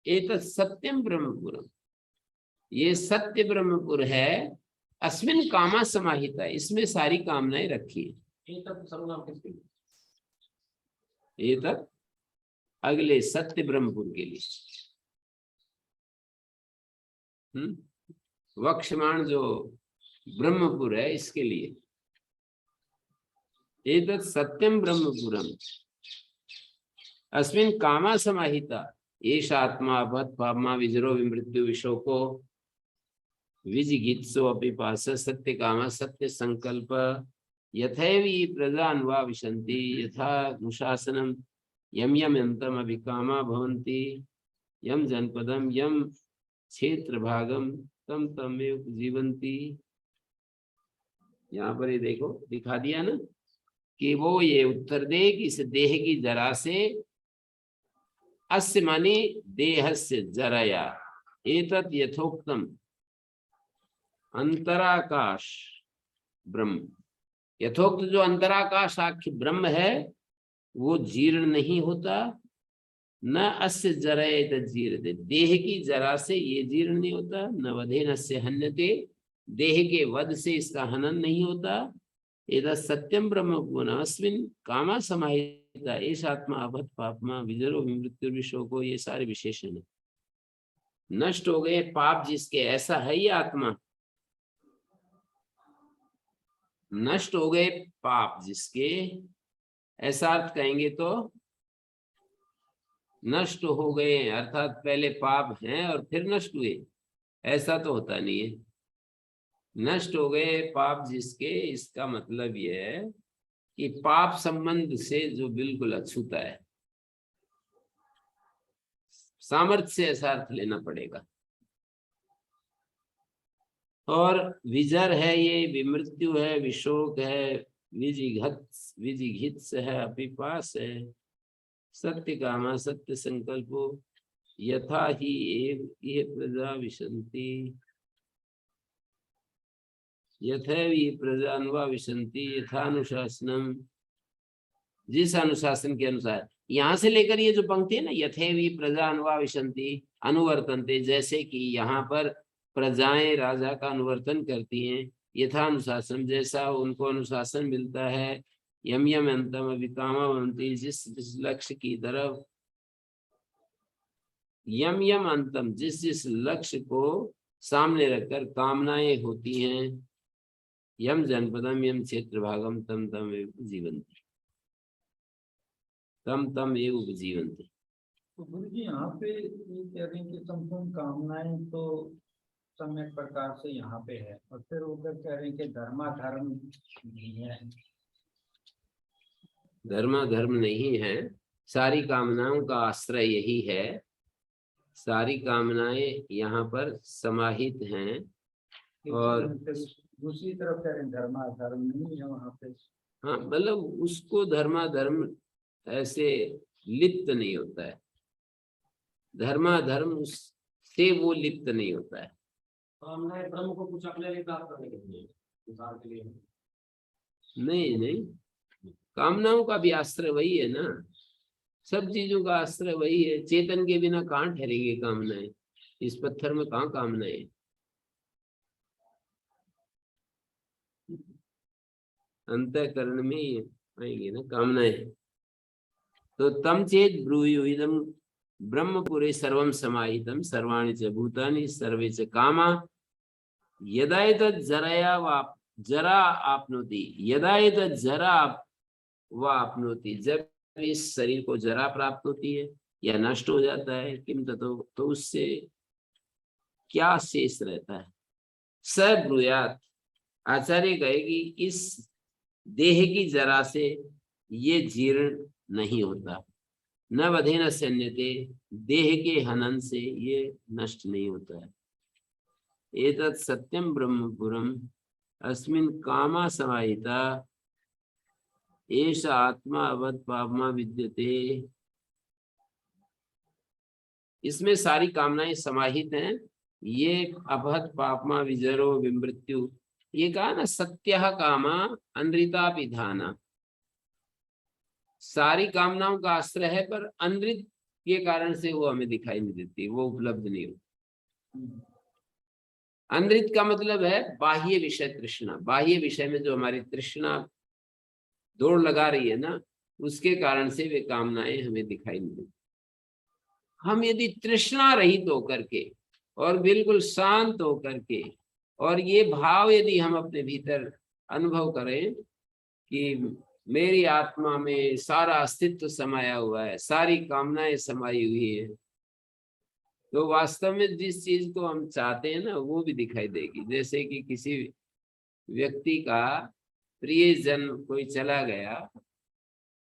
एतत् सत्यम ब्रह्मपुरम, ये सत्य ब्रह्मपुर है। अस्मिन कामा समाहिता, इसमें सारी कामनाएं रखी है। ये तब सर्वनाम किसके लिए? ये तक अगले सत्य ब्रह्मपुर के लिए। वक्षमाण जो ब्रह्मपुर है इसके लिए। एतत् सत्यम ब्रह्मपुरम अस्मिन कामा समाहिता, एष आत्मा अपहत पापमा विजरो विमृत्यु विशोको विजिगीत्सो अपि पास सत्य कामा सत्य संकल्प यथैव प्रजान्वा विशन्ति यथा अनुशासनम यम यम यंतम अभिकामा भवन्ति यम जनपदम यम क्षेत्र भागम तम तमेव जीवंती। यहाँ पर ये देखो दिखा दिया ना कि वो ये उत्तर दे कि इस देह की जरा से, अस्य माने देहस्य जरया, एतत् यथोक्तम अंतराकाश ब्रह्म, यथोक्त जो अंतराकाश आख्य ब्रह्म है वो जीर्ण नहीं होता। न अस्य जरयेत जीर्यते, देह की जरा से ये जीर्ण नहीं होता। न वधेन अस्य हन्यते, देह के वध से इसका हनन नहीं होता। एतत् सत्यम ब्रह्म पुनः अस्मिन कामा समाहिता, एष आत्मा अपहत पापमा विजरो विमृत्यु विशोको, ये सारे विशेषण है। नष्ट हो गए पाप जिसके, ऐसा है ये आत्मा। नष्ट हो गए पाप जिसके, ऐसा अर्थ कहेंगे तो नष्ट हो गए, अर्थात पहले पाप हैं और फिर नष्ट हुए, ऐसा तो होता नहीं है। नष्ट हो गए पाप जिसके, इसका मतलब यह है कि पाप संबंध से जो बिल्कुल अछूता है, सामर्थ्य से ऐसा अर्थ लेना पड़ेगा। और विजर है, ये विमृत्यु है, विशोक है, विजिघित्स है, अपिपास है, सत्य कामा सत्य संकल्पो यथा ही एव ये प्रजा विशन्ति, यथैव प्रजान्वा विशन्ति यथानुशासनम, जिस अनुशासन के अनुसार। यहाँ से लेकर ये जो पंक्ति है ना, यथैव प्रजान्वा विशन्ति अनुवर्तन्ते, जैसे कि यहाँ पर प्रजाएं राजा का अनुवर्तन करती हैं, यथानुशासन जैसा उनको अनुशासन मिलता है। यम यम अंतम अभिकामा भवन्ति, जिस लक्ष्य की तरफ, यम यम अंतम जिस लक्ष्य को सामने रखकर कामनाएं होती हैं, यम जनपदम यम क्षेत्र भागम तम तम एव जीवन्ति, तम तम एव जीवन्ति। तो गुरु जी यहाँ पे ये कह रहे हैं कि संपूर्ण कामनाएं तो सम्यक प्रकार से यहाँ पे है, और फिर उधर कह रहे हैं कि धर्माधर्म भी है। धर्म नहीं है, सारी कामनाओं का आश्रय यही है, सारी कामनाएं यहाँ पर समाहित हैं। और दूसरी तरफ कह रहे हैं धर्म नहीं है वहाँ पे। हाँ, मतलब उसको धर्म ऐसे लिप्त नहीं होता है, धर्म उससे वो लिप्त नहीं होता है। हमने ब्रह्म को कुछ अपने लिए प्राप्त करने के लिए, इंसान के लिए नहीं, कामनाओं का भी आश्रय वही है ना, सब चीजों का आश्रय वही है। चेतन के बिना कहाँ ठहरेंगे कामनाएं, इस पत्थर में कहाँ कामनाएं, अंतःकरण में ही आएंगे ना कामनाएं। तो तम चेत ब्रूयुइदं ब्रह्मपुरे सर्वं समाहितं सर्वाणि च भूतानि सर्वे च कामा यदा एतत् जरा आपनोति, यदा एतत् जरा वा आपनोति, जब इस शरीर को जरा प्राप्त होती है या नष्ट हो जाता है, किम ततो, तो उससे क्या शेष रहता है। स ब्रूयात, आचार्य कहे कि इस देह की जरा से ये जीर्ण नहीं होता, न वधेन सन्यते, देह के हनन से ये नष्ट नहीं होता है। एतत् सत्यम ब्रह्मपुरम अस्मिन् कामा समाहिता एष आत्मा अवध पापमा विद्यते, इसमें सारी कामनाएं समाहित हैं। ये अभद पापमा विजरो विमृत्यु, ये कहा ना सत्य कामा अनृता विधाना, सारी कामनाओं का आश्रय है, पर अनृत के कारण से वो हमें दिखाई नहीं देती, वो उपलब्ध नहीं होती। अनृत का मतलब है बाह्य विषय तृष्णा, बाह्य विषय में जो हमारी तृष्णा दौड़ लगा रही है ना, उसके कारण से वे कामनाएं हमें दिखाई नहीं देती। हम यदि तृष्णा रहित होकर के और बिल्कुल शांत होकर के, और ये भाव यदि हम अपने भीतर अनुभव करें कि मेरी आत्मा में सारा अस्तित्व समाया हुआ है, सारी कामनाएं समाई हुई है, तो वास्तव में जिस चीज को हम चाहते हैं ना वो भी दिखाई देगी। जैसे कि किसी व्यक्ति का प्रियजन कोई चला गया,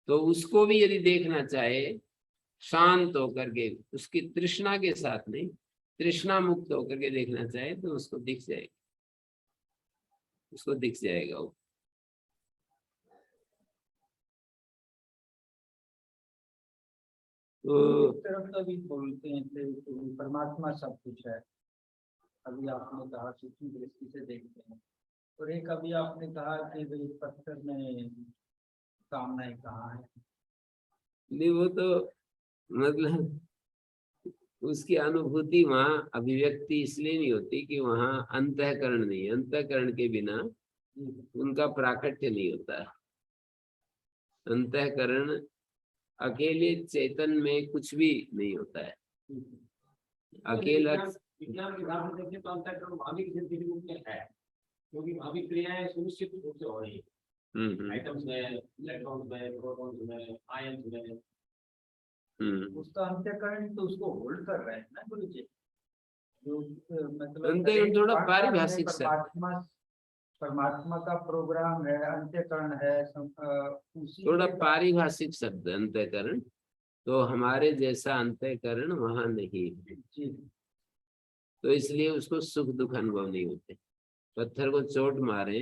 तो उसको भी यदि देखना चाहे शांत होकर के, उसकी तृष्णा के साथ नहीं, तृष्णा मुक्त होकर के देखना चाहे, तो उसको दिख जाएगा, उसको दिख जाएगा वो। तो एक तरफ तो अभी बोलते हैं कि परमात्मा सब कुछ है, अभी आपने कहा सूक्ष्म दृष्टि से देखते हैं, और एक अभी आपने कहा कि भाई पत्थर में कामनाएं कहाँ है। नहीं, वो तो मतलब उसकी अनुभूति वहां अभिव्यक्ति इसलिए नहीं होती कि वहां अंतःकरण नहीं, अंतःकरण के बिना उनका प्राकट्य नहीं होता है। अंतःकरण अकेले चेतन में कुछ भी नहीं होता है, अकेला। विज्ञान के हिसाब से देखें तो अंतःकरण भावी की जिंदगी में है, क्योंकि भावी क्रियाएं सुनिश्चित रूप से हो रही है, आइटम्स में, इलेक्ट्रॉन्स में, प्रोटॉन्स में, आयन्स में, उसका अंतःकरण तो उसको होल्ड कर रहे हैं ना गुरु जी। जो मतलब अंतःकरण थोड़ा पारिभाषिक शब्द, परमात्मा का प्रोग्राम है, अंतःकरण है, थोड़ा पारिभाषिक शब्द अंतःकरण, तो हमारे जैसा अंतःकरण वहां नहीं है, तो इसलिए उसको सुख दुख अनुभव नहीं होते। पत्थर को चोट मारे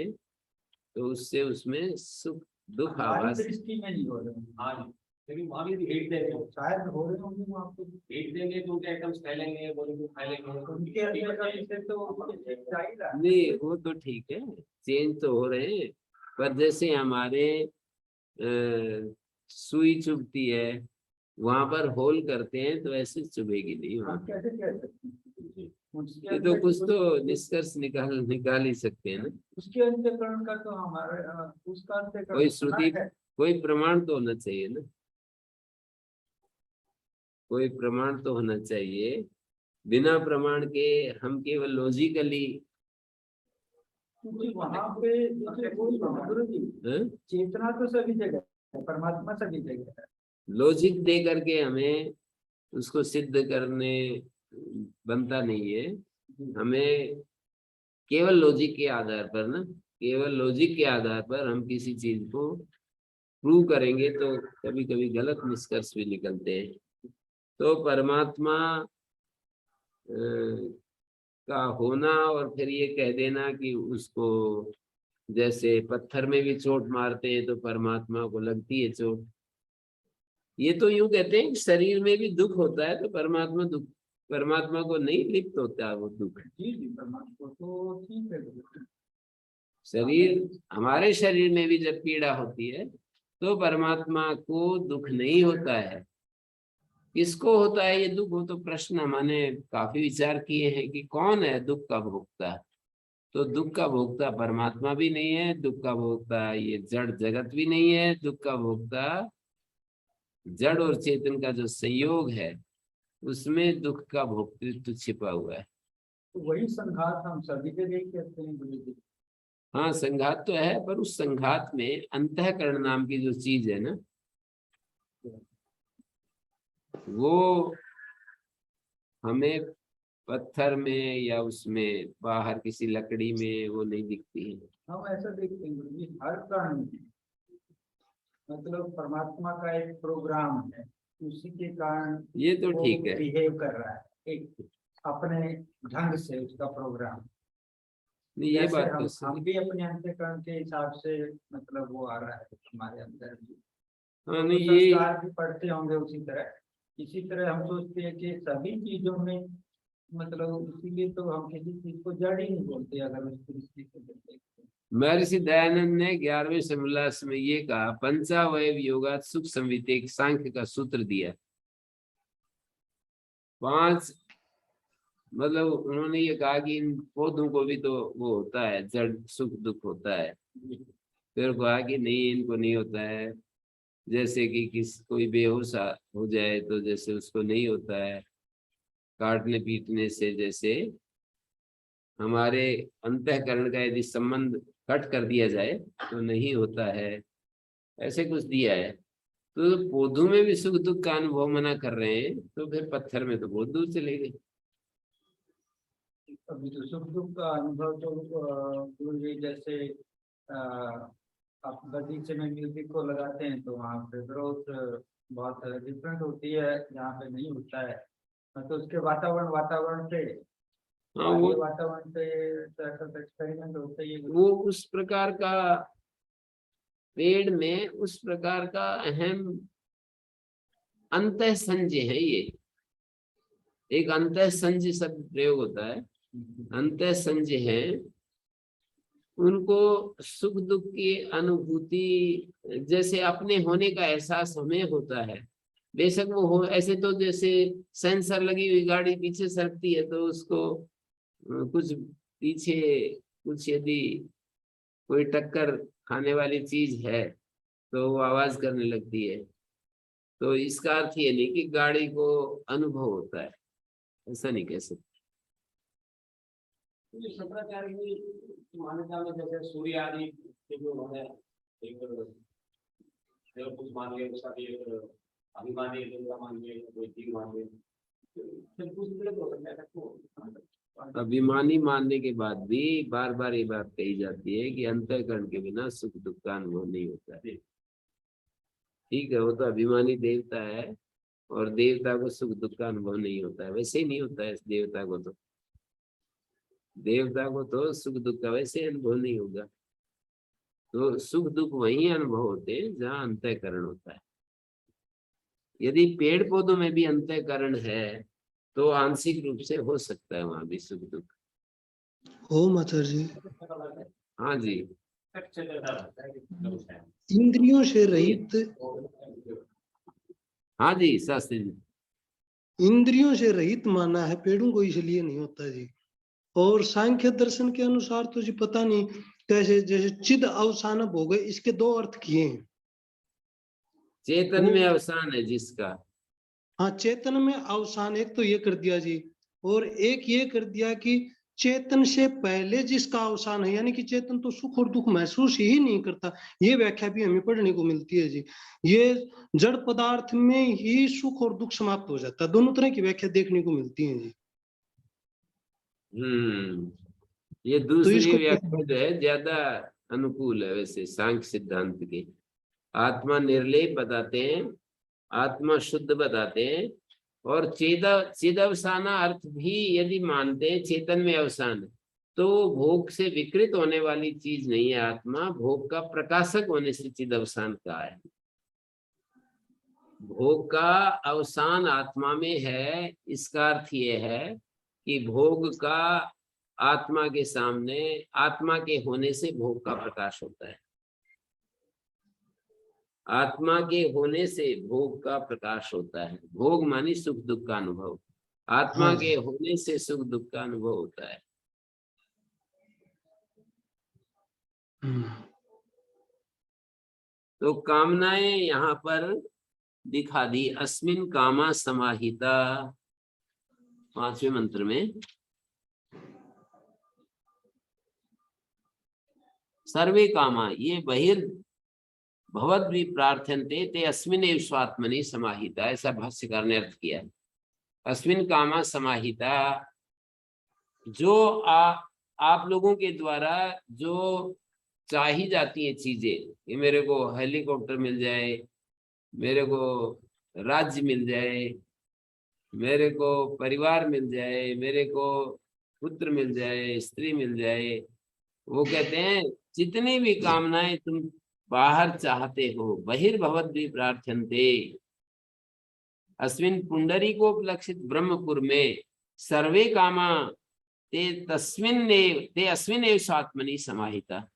तो उससे उसमें सुख दुख आभास दृष्टि में नहीं हो रहे। हाँ, लेकिन वहाँ भी हीट देंगे, शायद हो रहे होंगे वहाँ पे, हीट देंगे तो उनके आइटम्स फैलेंगे, बॉडी फैलेंगे, उनके अंदर से तो नहीं, वो तो ठीक है, चेंज तो हो रहे हैं, पर जैसे हमारे सुई चुभती है, वहां पर होल करते हैं, तो ऐसे चुभेगी नहीं वहां। कैसे कह सकते हैं? ये तो कुछ तो निष्कर्ष निकाल ही सकते हैं ना। उसके अंतःकरण का तो हमारे उसका अंतःकरण कोई श्रुति, कोई प्रमाण तो होना चाहिए ना, कोई प्रमाण तो होना चाहिए। बिना प्रमाण के हम केवल लॉजिकली, वहाँ पे गुरु जी चेतना तो सभी जगह है, परमात्मा सभी जगह है। लॉजिक दे करके हमें उसको सिद्ध करने बनता नहीं है। हमें केवल लॉजिक के आधार पर ना, केवल लॉजिक के आधार पर हम किसी चीज को प्रूव करेंगे तो कभी कभी गलत निष्कर्ष भी निकलते हैं। तो परमात्मा का होना और फिर ये कह देना कि उसको जैसे पत्थर में भी चोट मारते हैं तो परमात्मा को लगती है चोट, ये तो यूं कहते हैं कि शरीर में भी दुख होता है तो परमात्मा को नहीं लिप्त होता है वो दुख। जी जी, परमात्मा तो ठीक है गुरुजी। शरीर, हमारे शरीर में भी जब पीड़ा होती है तो परमात्मा को दुख नहीं होता है। किसको होता है ये दुख? हो तो प्रश्न हमने काफी विचार किए हैं कि कौन है दुख का भोक्ता। तो दुख का भोक्ता परमात्मा भी नहीं है, दुख का भोक्ता ये जड़ जगत भी नहीं है, दुख का भोक्ता जड़ और चेतन का जो संयोग है उसमें दुख का भोक्तृत्व छिपा हुआ है। तो वही संघात हम सभी के लिए कहते हैं गुरुजी। हाँ, संघात तो है, पर उस संघात में अंतःकरण नाम की जो चीज है ना, वो हमें पत्थर में या उसमें बाहर किसी लकड़ी में वो नहीं दिखती है। हम ऐसा देखते हैं गुरुजी, हर कण में मतलब परमात्मा का एक प्रोग्राम है, उसी के कारण ये तो वो ठीक है। बिहेव कर रहा है एक अपने ढंग से उसका प्रोग्राम। नहीं, ये जैसे बात तो हम सही। भी अपने अंतःकरण के हिसाब से मतलब वो आ रहा है हमारे अंदर भी। हाँ, तो नहीं ये संस्कार भी पढ़ते होंगे उसी तरह। इसी तरह हम सोचते हैं कि सभी चीजों में मतलब, इसीलिए तो हम किसी चीज को जड़ ही नहीं बोलते अगर उस दृष्टि से देखते हैं। महर्षि दयानंद ने 11वें समोल्लास में ये कहा, पंचावयव योगात सुख संवितेक सांख्य का सूत्र दिया। 5 मतलब उन्होंने ये कहा कि इन पौधों को भी तो वो होता है, जड़ सुख दुख होता है। फिर कहा कि नहीं, इनको नहीं होता है। जैसे कि कोई बेहोश हो जाए तो जैसे उसको नहीं होता है काटने पीटने से, जैसे हमारे अंतःकरण का यदि संबंध कट कर दिया जाए तो नहीं होता है, ऐसे कुछ दिया है। तो पौधों में भी सुख दुख का अनुभव मना कर रहे हैं तो फिर पत्थर में तो बहुत दूर चले गए। अभी तो सुख दुख का अनुभव तो गुरुजी जैसे आप बगीचे में म्यूजिक को लगाते हैं तो वहाँ पे ग्रोथ बहुत डिफरेंट होती है, यहाँ पे नहीं होता है। तो उसके वातावरण से हाँ, वो वातावरण से तो ऐसा एक्सपेरिमेंट होता ही है। वो उस प्रकार का पेड़ में उस प्रकार का अहम अंतः संजय है। ये एक अंतः संजय शब्द प्रयोग होता है, अंतः संजय है। उनको सुख दुख की अनुभूति जैसे अपने होने का एहसास हमें होता है, बेशक वो हो। ऐसे तो जैसे सेंसर लगी हुई गाड़ी पीछे सरकती है तो उसको कुछ पीछे कुछ यदि कोई टक्कर खाने वाली चीज है तो वो आवाज करने लगती है। तो इसका अर्थ ये नहीं कि गाड़ी को अनुभव होता है, ऐसा नहीं कह सकते। शंकराचार्य की मान्यता में जैसे सूर्य आदि के जो है एक कुछ मान लिया, उसका भी एक अभिमानी देवता मान लिया, कोई चीज मान लिया, फिर कुछ गलत हो सकता है। अभिमानी मानने के बाद भी बार बार ये बात कही जाती है कि अंतःकरण के बिना सुख दुख का अनुभव नहीं होता है। ठीक है, वो तो अभिमानी देवता है और देवता को सुख दुख का अनुभव नहीं होता है, वैसे ही नहीं होता है। देवता को तो सुख दुख का वैसे अनुभव नहीं होगा। तो सुख दुख वही अनुभव होते हैं जहाँ अंतःकरण होता है। यदि पेड़ पौधों में भी अंतःकरण है तो आंशिक रूप से हो सकता है वहां भी सुख दुख। हो माता जी, हाँ जी, इंद्रियों से रहित, हाँ जी शास्त्री जी। इंद्रियों से रहित माना है पेड़ों को, इसलिए नहीं होता जी। और सांख्य दर्शन के अनुसार तो जी पता नहीं कैसे, जैसे चिद अवसान भोग, इसके 2 अर्थ किए हैं। चेतन में अवसान है जिसका, हाँ, चेतन में अवसान एक तो ये कर दिया जी, और एक ये कर दिया कि चेतन से पहले जिसका अवसान है, यानी कि चेतन तो सुख और दुख महसूस ही नहीं करता। ये व्याख्या भी हमें पढ़ने को मिलती है जी। ये जड़ पदार्थ में ही सुख और दुख समाप्त हो जाता है। दोनों तरह की व्याख्या देखने को मिलती है जी। ये तो दूसरी इसको व्याख्या जो है ज्यादा अनुकूल है वैसे सांख्य सिद्धांत के। आत्मा निर्लेप बताते हैं, आत्मा शुद्ध बताते हैं, और चिदवसाना अर्थ भी यदि मानते हैं चेतन में अवसान है, तो भोग से विकृत होने वाली चीज नहीं है आत्मा, भोग का प्रकाशक होने से चिदवसान कहा है। भोग का अवसान आत्मा में है, इसका अर्थ ये है कि भोग का आत्मा के सामने, आत्मा के होने से भोग का प्रकाश होता है। आत्मा के होने से भोग का प्रकाश होता है। भोग मानी सुख दुख का अनुभव, आत्मा हाँ के जी। होने से सुख दुख का अनुभव होता है। तो कामनाएं यहाँ पर दिखा दी, अस्मिन कामा समाहिता, 5वें मंत्र में। सर्वे कामा, ये भवद्वी प्रार्थन्ते ते अस्मिन एव स्वात्मनि समाहिता, ऐसा भाष्यकार ने अर्थ किया है। अस्मिन कामा समाहिता, जो आप लोगों के द्वारा जो चाही जाती है चीजें, कि मेरे को हेलीकॉप्टर मिल जाए, मेरे को राज्य मिल जाए, मेरे को परिवार मिल जाए, मेरे को पुत्र मिल जाए, स्त्री मिल जाए, वो कहते हैं जितनी भी कामनाएं तुम बाहर चाहते हो, बहिर्भवद्वी प्रार्थन्ते, अस्मिन पुंडरीकोपलक्षित ब्रह्मपुर में सर्वे कामा ते अस्मिन एव स्वात्मनि समाहिता,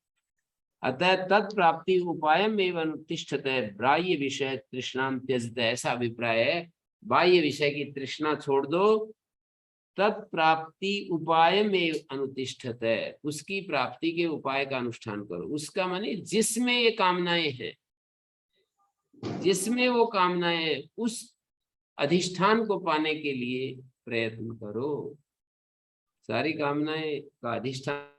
अतः तत्प्राप्ति उपायम एवं अनुतिष्ठते, बाह्य विषय तृष्णां त्यजते, ऐसा अभिप्राय है। बाह्य विषय की तृष्णा छोड़ दो, तत्प्राप्ति उपाय में अनुतिष्ठते, उसकी प्राप्ति के उपाय का अनुष्ठान करो। उसका माने जिसमें ये कामनाएं हैं, जिसमें वो कामनाएं, उस अधिष्ठान को पाने के लिए प्रयत्न करो। सारी कामनाएं का अधिष्ठान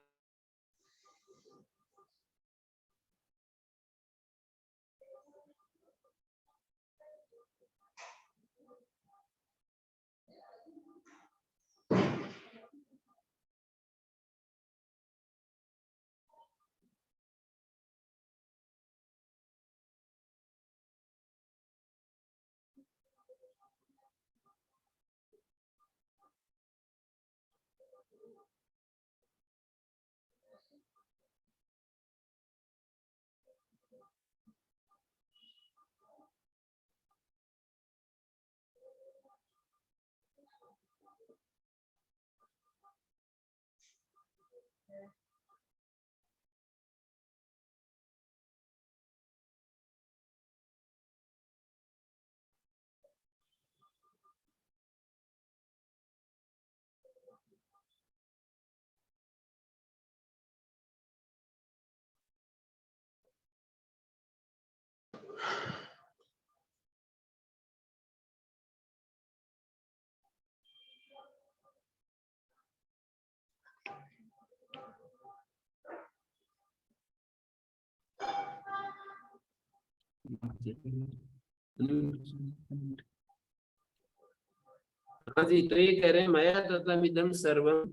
हाँ जी, तो ये कह रहे हैं मया ततमिदं सर्वं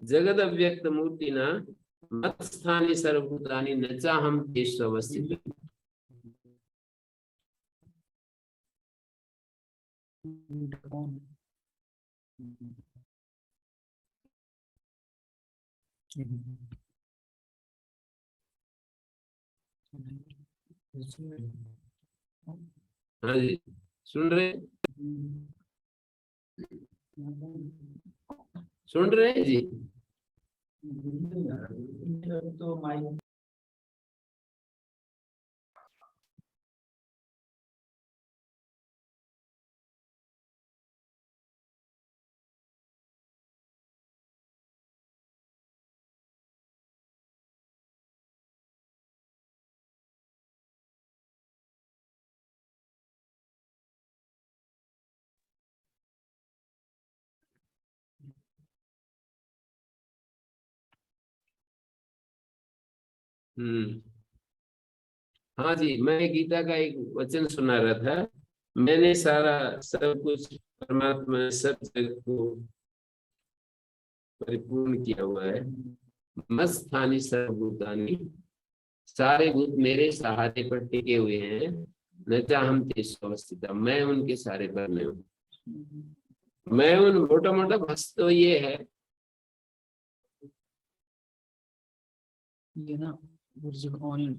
जगद अव्यक्त मूर्तिना मत स्थानि सर्वभूतानि न चाहम तेषु अवस्थितम्। हाँ जी, सुन रहे हैं जी? तो माइक हाँ जी, मैं गीता का एक वचन सुना रहा था, मैंने सारा सब कुछ परमात्मा ने सब जगत को परिपूर्ण किया हुआ है, मत्स्थानि सर्वभूतानि सारे भूत मेरे सहारे पर टिके हुए हैं, न चाहम तेषु अवस्थिता, मैं उनके सहारे पर में हूँ। मैं उन मोटा मोटा बस तो ये है। ये ना ऑन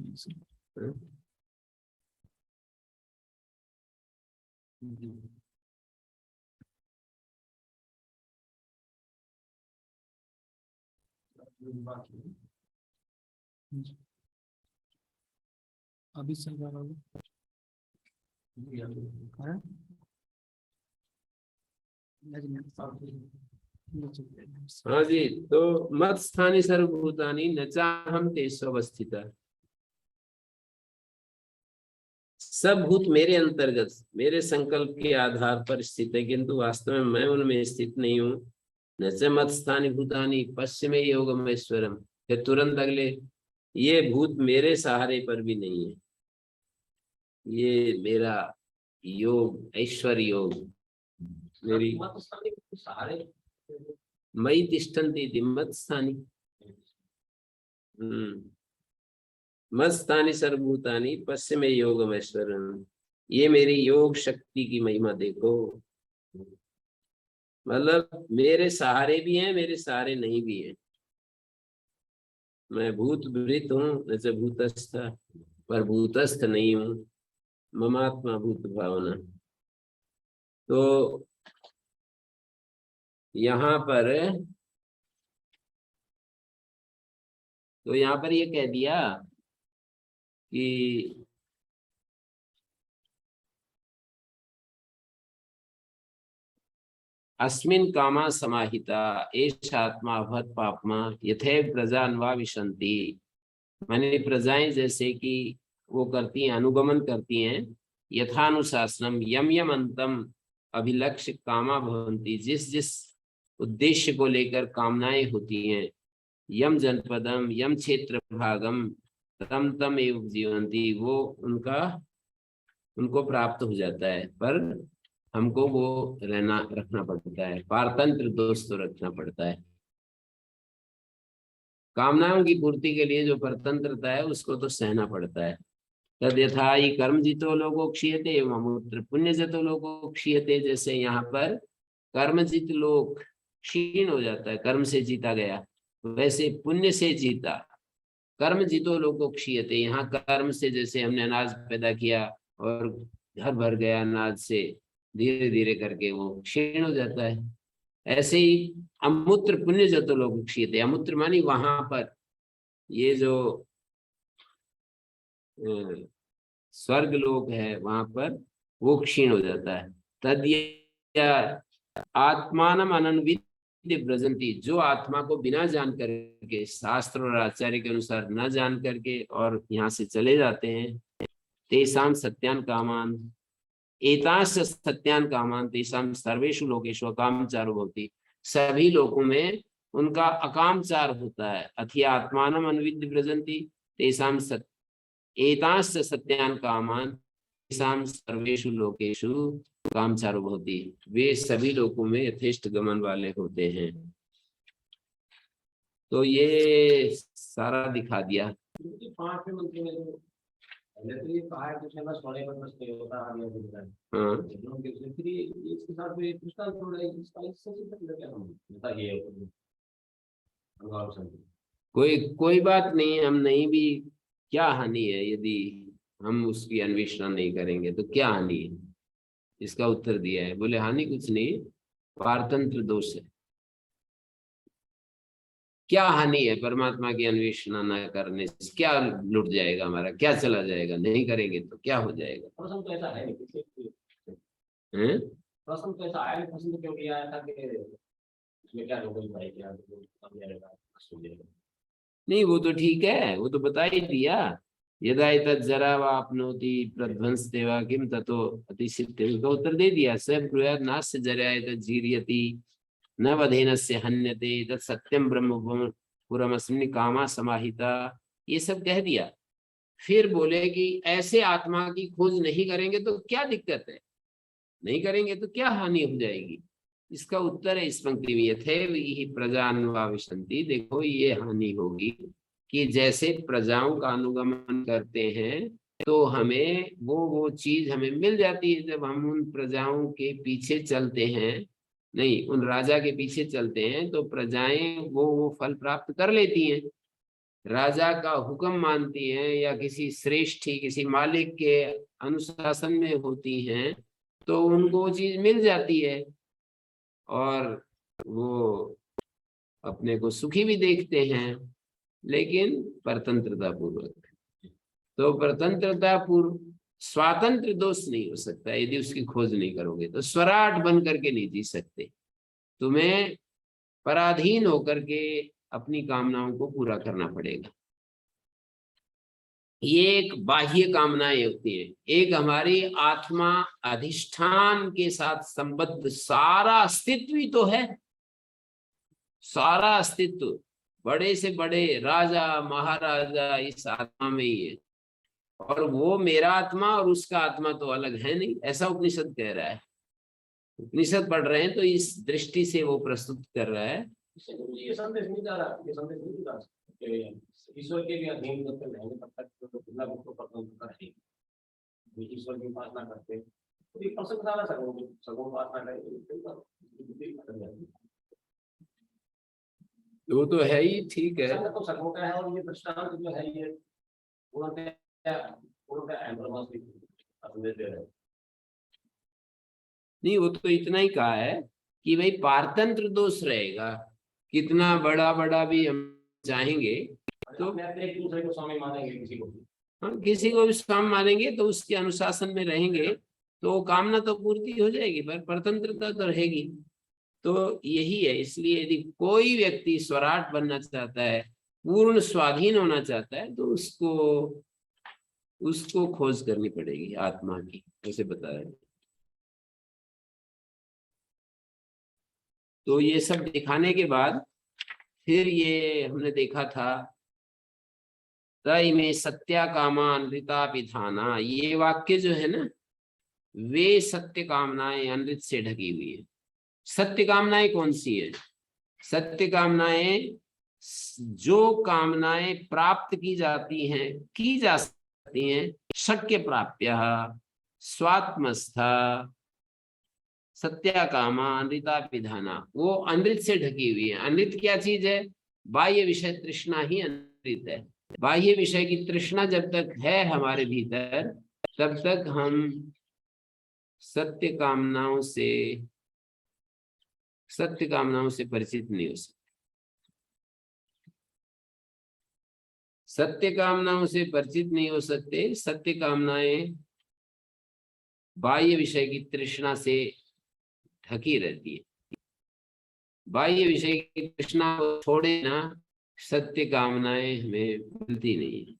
अभी सही बात होगी। हाँ? हाँ जी, तो मत स्थानी सर्वभूतानि न चाहम तेषु अवस्थिता, सब भूत मेरे अंतर्गत मेरे संकल्प के आधार पर स्थित है, किंतु वास्तव में मैं उनमें स्थित नहीं हूँ। न च मत स्थानी भूतानि पश्चिमे योगमेश्वरम, फिर तुरंत अगले, ये भूत मेरे सहारे पर भी नहीं है, ये मेरा योग ऐश्वर्य योग मेरी मत स्थानी सहारे मई तिष्ठन्ति मत स्थानी। मस्तानि सर्वभूतानि पश्चिमे योगमेश्वरम, ये मेरी योग शक्ति की महिमा देखो। मतलब मेरे सहारे भी हैं, मेरे सहारे नहीं भी हैं। मैं भूत भृत हूँ जैसे भूतस्थ, पर भूतस्थ नहीं हूँ। ममात्मा भूत भावना। तो यहाँ पर ये कह दिया कि अस्मिन् कामा समाहिता एष आत्मा भत पापमा यथैव प्रजान्वा विशन्ति, माने प्रजाएं जैसे कि वो करती हैं, अनुगमन करती हैं, यथानुशासनम यम यम अंतम अभिलक्ष्य कामा भवन्ति, जिस जिस उद्देश्य को लेकर कामनाएं होती हैं, यम जनपदम यम क्षेत्र भागम तम तम एव जीवंती, वो उनको प्राप्त हो जाता है। पर हमको वो रखना पड़ता है, पारतंत्र दोष तो रखना पड़ता है। कामनाओं की पूर्ति के लिए जो परतंत्रता है उसको तो सहना पड़ता है। तद यथा ही कर्म जितो लोगो क्षीयते एवं अमूत्र पुण्य जितो लोगो क्षीयते, जैसे यहाँ पर कर्मजित लोग क्षीण हो जाता है, कर्म से जीता गया, वैसे पुण्य से जीता कर्म जितो लोगो क्षीयते, यहाँ कर्म से जैसे हमने अनाज पैदा किया और घर भर गया अनाज से, धीरे धीरे करके वो क्षीण हो जाता है। ऐसे ही अमूत्र पुण्य जतो लोग क्षीयते, अमूत्र मानी वहां पर ये जो स्वर्ग लोक है वहां पर वो क्षीण हो जाता है। तद आत्मानम अनन्विद्य ब्रजंती, जो आत्मा को बिना जान करके, शास्त्र और आचार्य के अनुसार न जान करके और यहाँ से चले जाते हैं, तेषाम सत्यान कामान एतांश सत्यान कामान तेषाम सर्वेषु लोकेषु अकामचारो भवति, सभी लोकों में उनका अकामचार होता है। अथि आत्मानम अनविद्य ब्रजंती तेषाम एतांश सत्यान कामान तेषाम सर्वेषु लोकेषु कामचारो भवति, वे सभी लोकों में यथेष्ट गमन वाले होते हैं। तो ये सारा दिखा दिया। 5वें मंत्र में जो पहले तो ये कहा है कुछ है बस सोने पर बस होता है या होता है। हाँ, फिर इसके साथ में दूसरा जोड़ है, इसका इससे मतलब क्या हम बताइए। कोई बात नहीं, हम नहीं भी, क्या हानि है यदि हम उसकी अन्वेषण नहीं करेंगे, तो क्या हानि है? इसका उत्तर दिया है, बोले हानि कुछ नहीं, पारतंत्र दोष है। क्या हानि है परमात्मा की अन्वेषण न करने से? क्या लुट जाएगा हमारा, क्या चला जाएगा? नहीं करेंगे तो क्या हो जाएगा? प्रश्न तो ऐसा है, हैं? प्रश्न तो ऐसा है, प्रश्न क्यों किया था कि इसमें क्या लोगों भाई क्या नहीं, वो तो ठीक है, वो तो बता ही दिया। यदा एतत् जरा वा आपनोति प्रध्वंस देवा किम ततो अतिसिद्धि, का उत्तर दे दिया। स ब्रूयात् नास्य जरा एतत् जीर्यति न वधेनस्य हन्यते तत् सत्यम ब्रह्म पुरमस्मिन् कामा समाहिता, ये सब कह दिया। फिर बोले कि ऐसे आत्मा की खोज नहीं करेंगे तो क्या दिक्कत है, नहीं करेंगे तो क्या हानि हो जाएगी? इसका उत्तर है इस पंक्ति में, यथैव ही प्रजान्वा विशन्ति, देखो ये हानि होगी कि जैसे प्रजाओं का अनुगमन करते हैं तो हमें वो चीज हमें मिल जाती है जब हम उन प्रजाओं के पीछे चलते हैं, नहीं उन राजा के पीछे चलते हैं तो प्रजाएं वो फल प्राप्त कर लेती हैं। राजा का हुक्म मानती हैं या किसी श्रेष्ठी किसी मालिक के अनुशासन में होती हैं तो उनको वो चीज मिल जाती है और वो अपने को सुखी भी देखते हैं, लेकिन परतंत्रता पूर्वक। तो परतंत्रता पूर्व स्वातंत्र दोष नहीं हो सकता यदि उसकी खोज नहीं करोगे तो स्वराट बन करके नहीं जी सकते। तुम्हें पराधीन होकर के अपनी कामनाओं को पूरा करना पड़ेगा। ये एक बाह्य कामनाएं होती हैं, एक हमारी आत्मा अधिष्ठान के साथ संबद्ध सारा अस्तित्व ही तो है। सारा अस्तित्व बड़े से बड़े राजा महाराजा इस आत्मा में ही है और वो मेरा आत्मा और उसका आत्मा तो अलग है नहीं, ऐसा उपनिषद कह रहा है। उपनिषद पढ़ रहे हैं तो इस दृष्टि से वो प्रस्तुत कर रहा है। ये संदेश नहीं जा रहा, ये संदेश नहीं जा रहा ईश्वर के भी अधीन जब तक रहेंगे तब तक तो बिना को परतंत्रता रहेगी। ईश्वर की उपासना करते तो ये प्रसन्नता ना सगों उपासना करेंगे वो तो है ही, ठीक है। तो सगों का है और ये दृष्टांत जो है ये उनका एम्ब्रमस भी संदेश दे रहे हैं। नहीं वो तो इतना ही कहा है कि भाई पारतंत्र दोष रहेगा, कितना बड़ा बड़ा भी हम चाहेंगे तो एक दूसरे को स्वामी मानेंगे, किसी को हाँ किसी को भी स्वामी मानेंगे तो उसके अनुशासन में रहेंगे तो कामना तो पूर्ति हो जाएगी पर परतंत्रता तो रहेगी। तो यही है, इसलिए यदि कोई व्यक्ति स्वराट बनना चाहता है, पूर्ण स्वाधीन होना चाहता है तो उसको खोज करनी पड़ेगी आत्मा की, ऐसे बताया। तो ये सब दिखाने के बाद फिर ये हमने देखा था तय में सत्या कामान ऋतापिधाना, ये वाक्य जो है ना वे सत्य कामनाएं अनृत से ढकी हुई है। सत्य कामनाएं कौन सी है? सत्य कामनाएं जो कामनाएं प्राप्त की जाती हैं, की जा सकती हैं, शक्य प्राप्य स्वात्मस्था सत्या कामा अनृता विधाना, वो अनृत से ढकी हुई है। अनृत क्या चीज है? बाह्य विषय तृष्णा ही अनृत है। बाह्य विषय की तृष्णा जब तक है हमारे भीतर तब तक हम सत्य कामनाओं से परिचित नहीं हो सकते। सत्य कामनाओं से परिचित नहीं हो सकते। सत्य कामनाएं बाह्य विषय की तृष्णा से ढकी रहती है। बाह्य विषय की तृष्णा को छोड़े ना सत्य कामनाएं हमें मिलती नहीं है।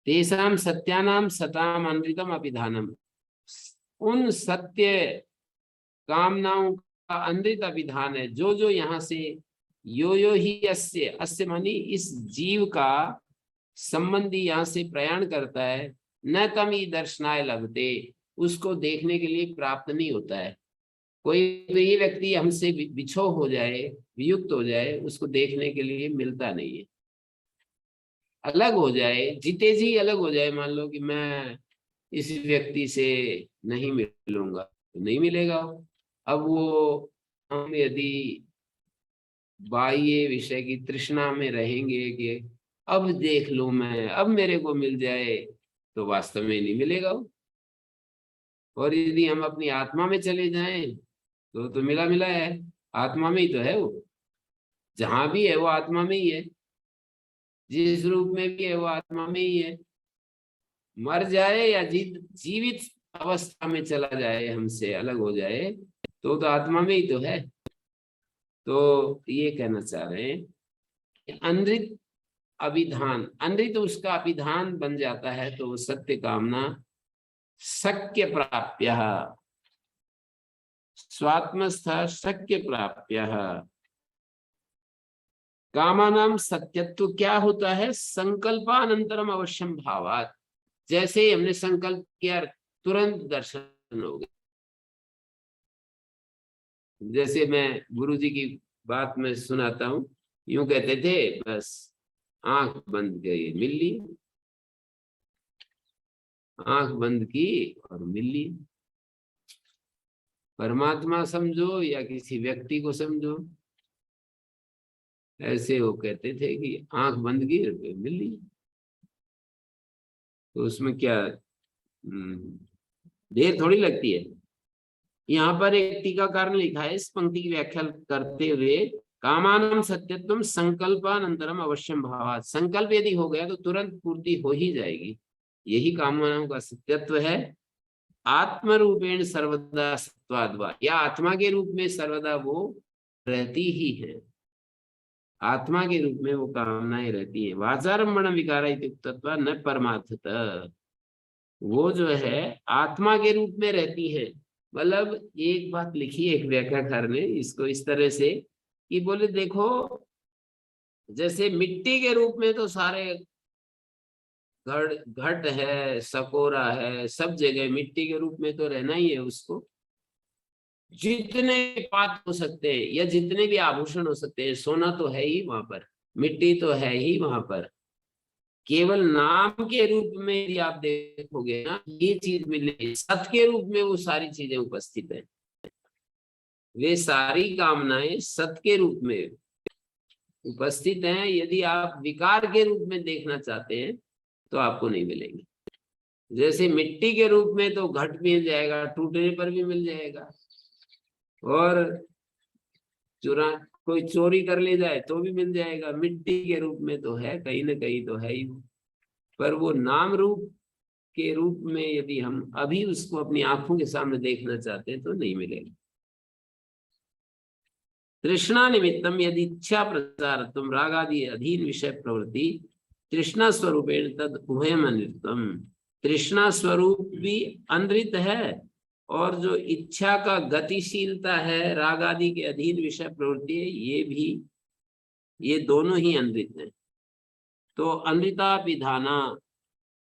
तेषाम सत्यानाम सताम अनृतम अभिधानम, उन सत्य कामनाओं का अनृत अभिधान है जो जो यहाँ से यो ही अस्य मानी इस जीव का संबंधी यहाँ से प्रयाण करता है, न तम ही दर्शनाय लगते, उसको देखने के लिए प्राप्त नहीं होता है। कोई भी व्यक्ति हमसे बिछो हो जाए, वियुक्त हो जाए, उसको देखने के लिए मिलता नहीं है। अलग हो जाए, जीते जी अलग हो जाए, मान लो कि मैं इस व्यक्ति से नहीं मिलूंगा तो नहीं मिलेगा। अब वो हम यदि बाह्य विषय की तृष्णा में रहेंगे कि अब देख लूं मैं, अब मेरे को मिल जाए, तो वास्तव में नहीं मिलेगा वो। और यदि हम अपनी आत्मा में चले जाएं तो मिला मिला है, आत्मा में ही तो है वो। जहां भी है वो आत्मा में ही है, जिस रूप में भी है वो आत्मा में ही है। मर जाए या जीवित अवस्था में चला जाए, हमसे अलग हो जाए, तो आत्मा में ही तो है। तो ये कहना चाह रहे हैं कि अनृत अभिधान, अनृत उसका अभिधान बन जाता है तो सत्य कामना शक्य प्राप्य स्वात्मस्थ शक्य प्राप्य। कामानाम सत्यत्व क्या होता है? संकल्पानंतरम अवश्यम भावात, जैसे ही हमने संकल्प किया तुरंत दर्शन हो गया। जैसे मैं गुरु जी की बात में सुनाता हूँ यूं कहते थे, बस आंख बंद की मिल ली, आंख बंद की और मिल ली। परमात्मा समझो या किसी व्यक्ति को समझो, ऐसे वो कहते थे कि आंख बंद की और मिल ली। तो उसमें क्या देर थोड़ी लगती है। यहाँ पर एक टीकाकार ने लिखा है इस पंक्ति की व्याख्या करते हुए, कामानम सत्यत्वम संकल्पानंतरम अवश्यम भावात्। संकल्प यदि हो गया तो तुरंत पूर्ति हो ही जाएगी, यही कामनाओं का सत्यत्व है। आत्म रूपेण सर्वदा सत्वाद्वा, या आत्मा के रूप में सर्वदा वो रहती ही है, आत्मा के रूप में वो कामनाएं रहती है। वाचारंभण विकारा इत्युक्तत्व न परमार्थतः, वो जो है आत्मा के रूप में रहती है। मतलब एक बात लिखी है एक व्याख्याकार ने इसको इस तरह से कि बोले देखो, जैसे मिट्टी के रूप में तो सारे घट है, सकोरा है, सब जगह मिट्टी के रूप में तो रहना ही है उसको। जितने पात्र हो सकते हैं या जितने भी आभूषण हो सकते हैं, सोना तो है ही वहां पर, मिट्टी तो है ही वहां पर, केवल नाम के रूप में यदि आप देखोगे ना, ये चीज मिलेगी, सत के रूप में वो सारी चीजें उपस्थित है। वे सारी कामनाएं सत के रूप में उपस्थित हैं। यदि आप विकार के रूप में देखना चाहते हैं तो आपको नहीं मिलेंगे। जैसे मिट्टी के रूप में तो घट मिल जाएगा, टूटने पर भी मिल जाएगा, और कोई चोरी कर ले जाए तो भी मिल जाएगा। मिट्टी के रूप में तो है, कहीं ना कहीं तो है ही, पर वो नाम रूप के रूप में यदि हम अभी उसको अपनी आंखों के सामने देखना चाहते हैं तो नहीं मिलेगा। तृष्णा निमित्तम यदि इच्छा प्रचारत्वम रागादि अधीन विषय प्रवृत्ति तृष्णा स्वरूपेण तद उभयम अनृतम। तृष्णा स्वरूप भी अनृत है, और जो इच्छा का गतिशीलता है, राग आदि के अधीन विषय प्रवृत्ति है, ये भी, ये दोनों ही अनृत है। तो अनृता विधाना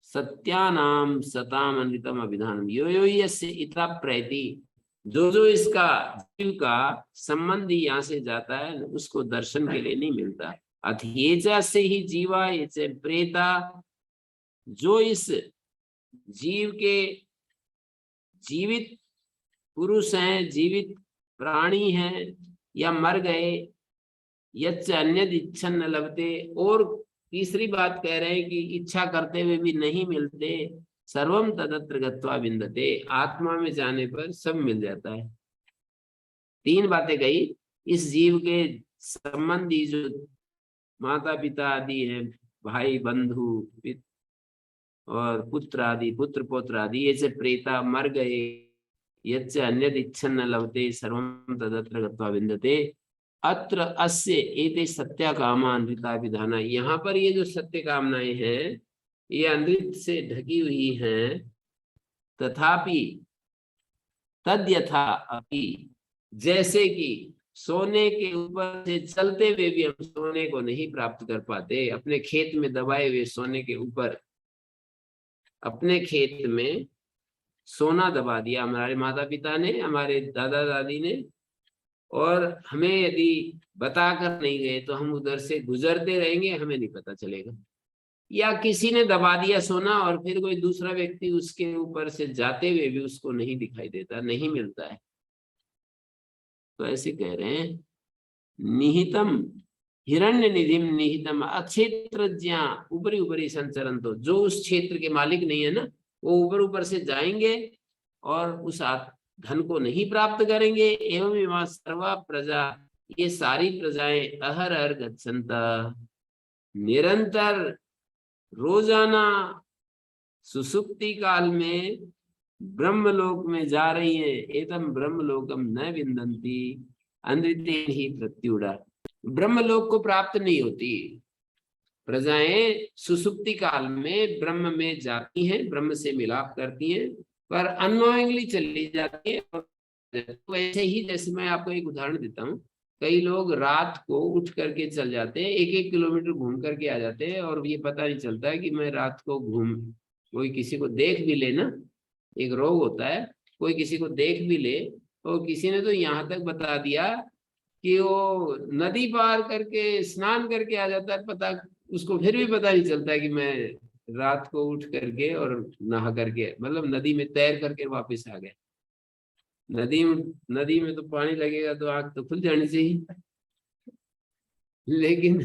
सत्यानाम सताम अनृतम अभिधानम यो यो यस्य इता प्रैति, जो इसका जीव का संबंधी यहाँ से जाता है उसको दर्शन के लिए नहीं मिलता। अथेजा से ही जीवा ये प्रेता, जो इस जीव के जीवित पुरुष हैं, जीवित प्राणी हैं या मर गए, यच्च अन्यद इच्छन न लभते, और तीसरी बात कह रहे हैं कि इच्छा करते हुए भी नहीं मिलते, सर्वम तदत्र गत्वा विन्दते, आत्मा में जाने पर सब मिल जाता है। तीन बातें कही। इस जीव के संबंधी जो माता पिता आदि हैं, भाई बंधु और पुत्र आदि, पुत्र पौत्र आदि, ये से प्रेता मर गए, यच्च अन्यद इच्छन न लभते सर्वम तदत्र गत्वा विन्दते, अत्र अस्य एते सत्या कामा अनृता विधाना। यहाँ पर ये जो सत्य कामनाएं हैं ये अनृत से ढकी हुई हैं। तथापि तद यथा अपि, जैसे कि सोने के ऊपर से चलते हुए भी हम सोने को नहीं प्राप्त कर पाते, अपने खेत में दबाए हुए सोने के ऊपर, अपने खेत में सोना दबा दिया हमारे माता पिता ने, हमारे दादा दादी ने, और हमें यदि बताकर नहीं गए तो हम उधर से गुजरते रहेंगे, हमें नहीं पता चलेगा। या किसी ने दबा दिया सोना और फिर कोई दूसरा व्यक्ति उसके ऊपर से जाते हुए भी उसको नहीं दिखाई देता, नहीं मिलता है। तो ऐसे कह रहे हैं, निहितम हिरण्य निधिम निहितम अक्षेत्र, ऊपरी ऊपरी संचरण, तो जो उस क्षेत्र के मालिक नहीं है ना, वो ऊपर ऊपर से जाएंगे और उस धन को नहीं प्राप्त करेंगे। एवं इमा सर्वा प्रजा, ये सारी प्रजाएं अहर अहर गच्छन्ता, निरंतर रोजाना सुसुप्ति काल में ब्रह्मलोक में जा रही है। एतम ब्रह्मलोकम न विन्दन्ति अनृते ही प्रत्युड़ा, ब्रह्मलोक को प्राप्त नहीं होती। प्रजाएं सुसुप्ति काल में ब्रह्म में जाती हैं, ब्रह्म से मिलाप करती हैं, पर अननोइंगली चली जाती है। तो ऐसे ही, जैसे मैं आपको एक उदाहरण देता हूँ, कई लोग रात को उठ करके चल जाते हैं, 1-1 किलोमीटर घूम करके आ जाते हैं, और ये पता नहीं चलता है कि मैं रात को कोई किसी को देख भी ले ना, एक रोग होता है, कोई किसी को देख भी ले, तो किसी ने तो यहाँ तक बता दिया कि वो नदी पार करके स्नान करके आ जाता है, पता उसको फिर भी पता नहीं चलता कि मैं रात को उठ करके और नहा करके, मतलब नदी में तैर करके वापस आ गया। नदी में तो पानी लगेगा तो आग तो खुल जानी चाहिए, लेकिन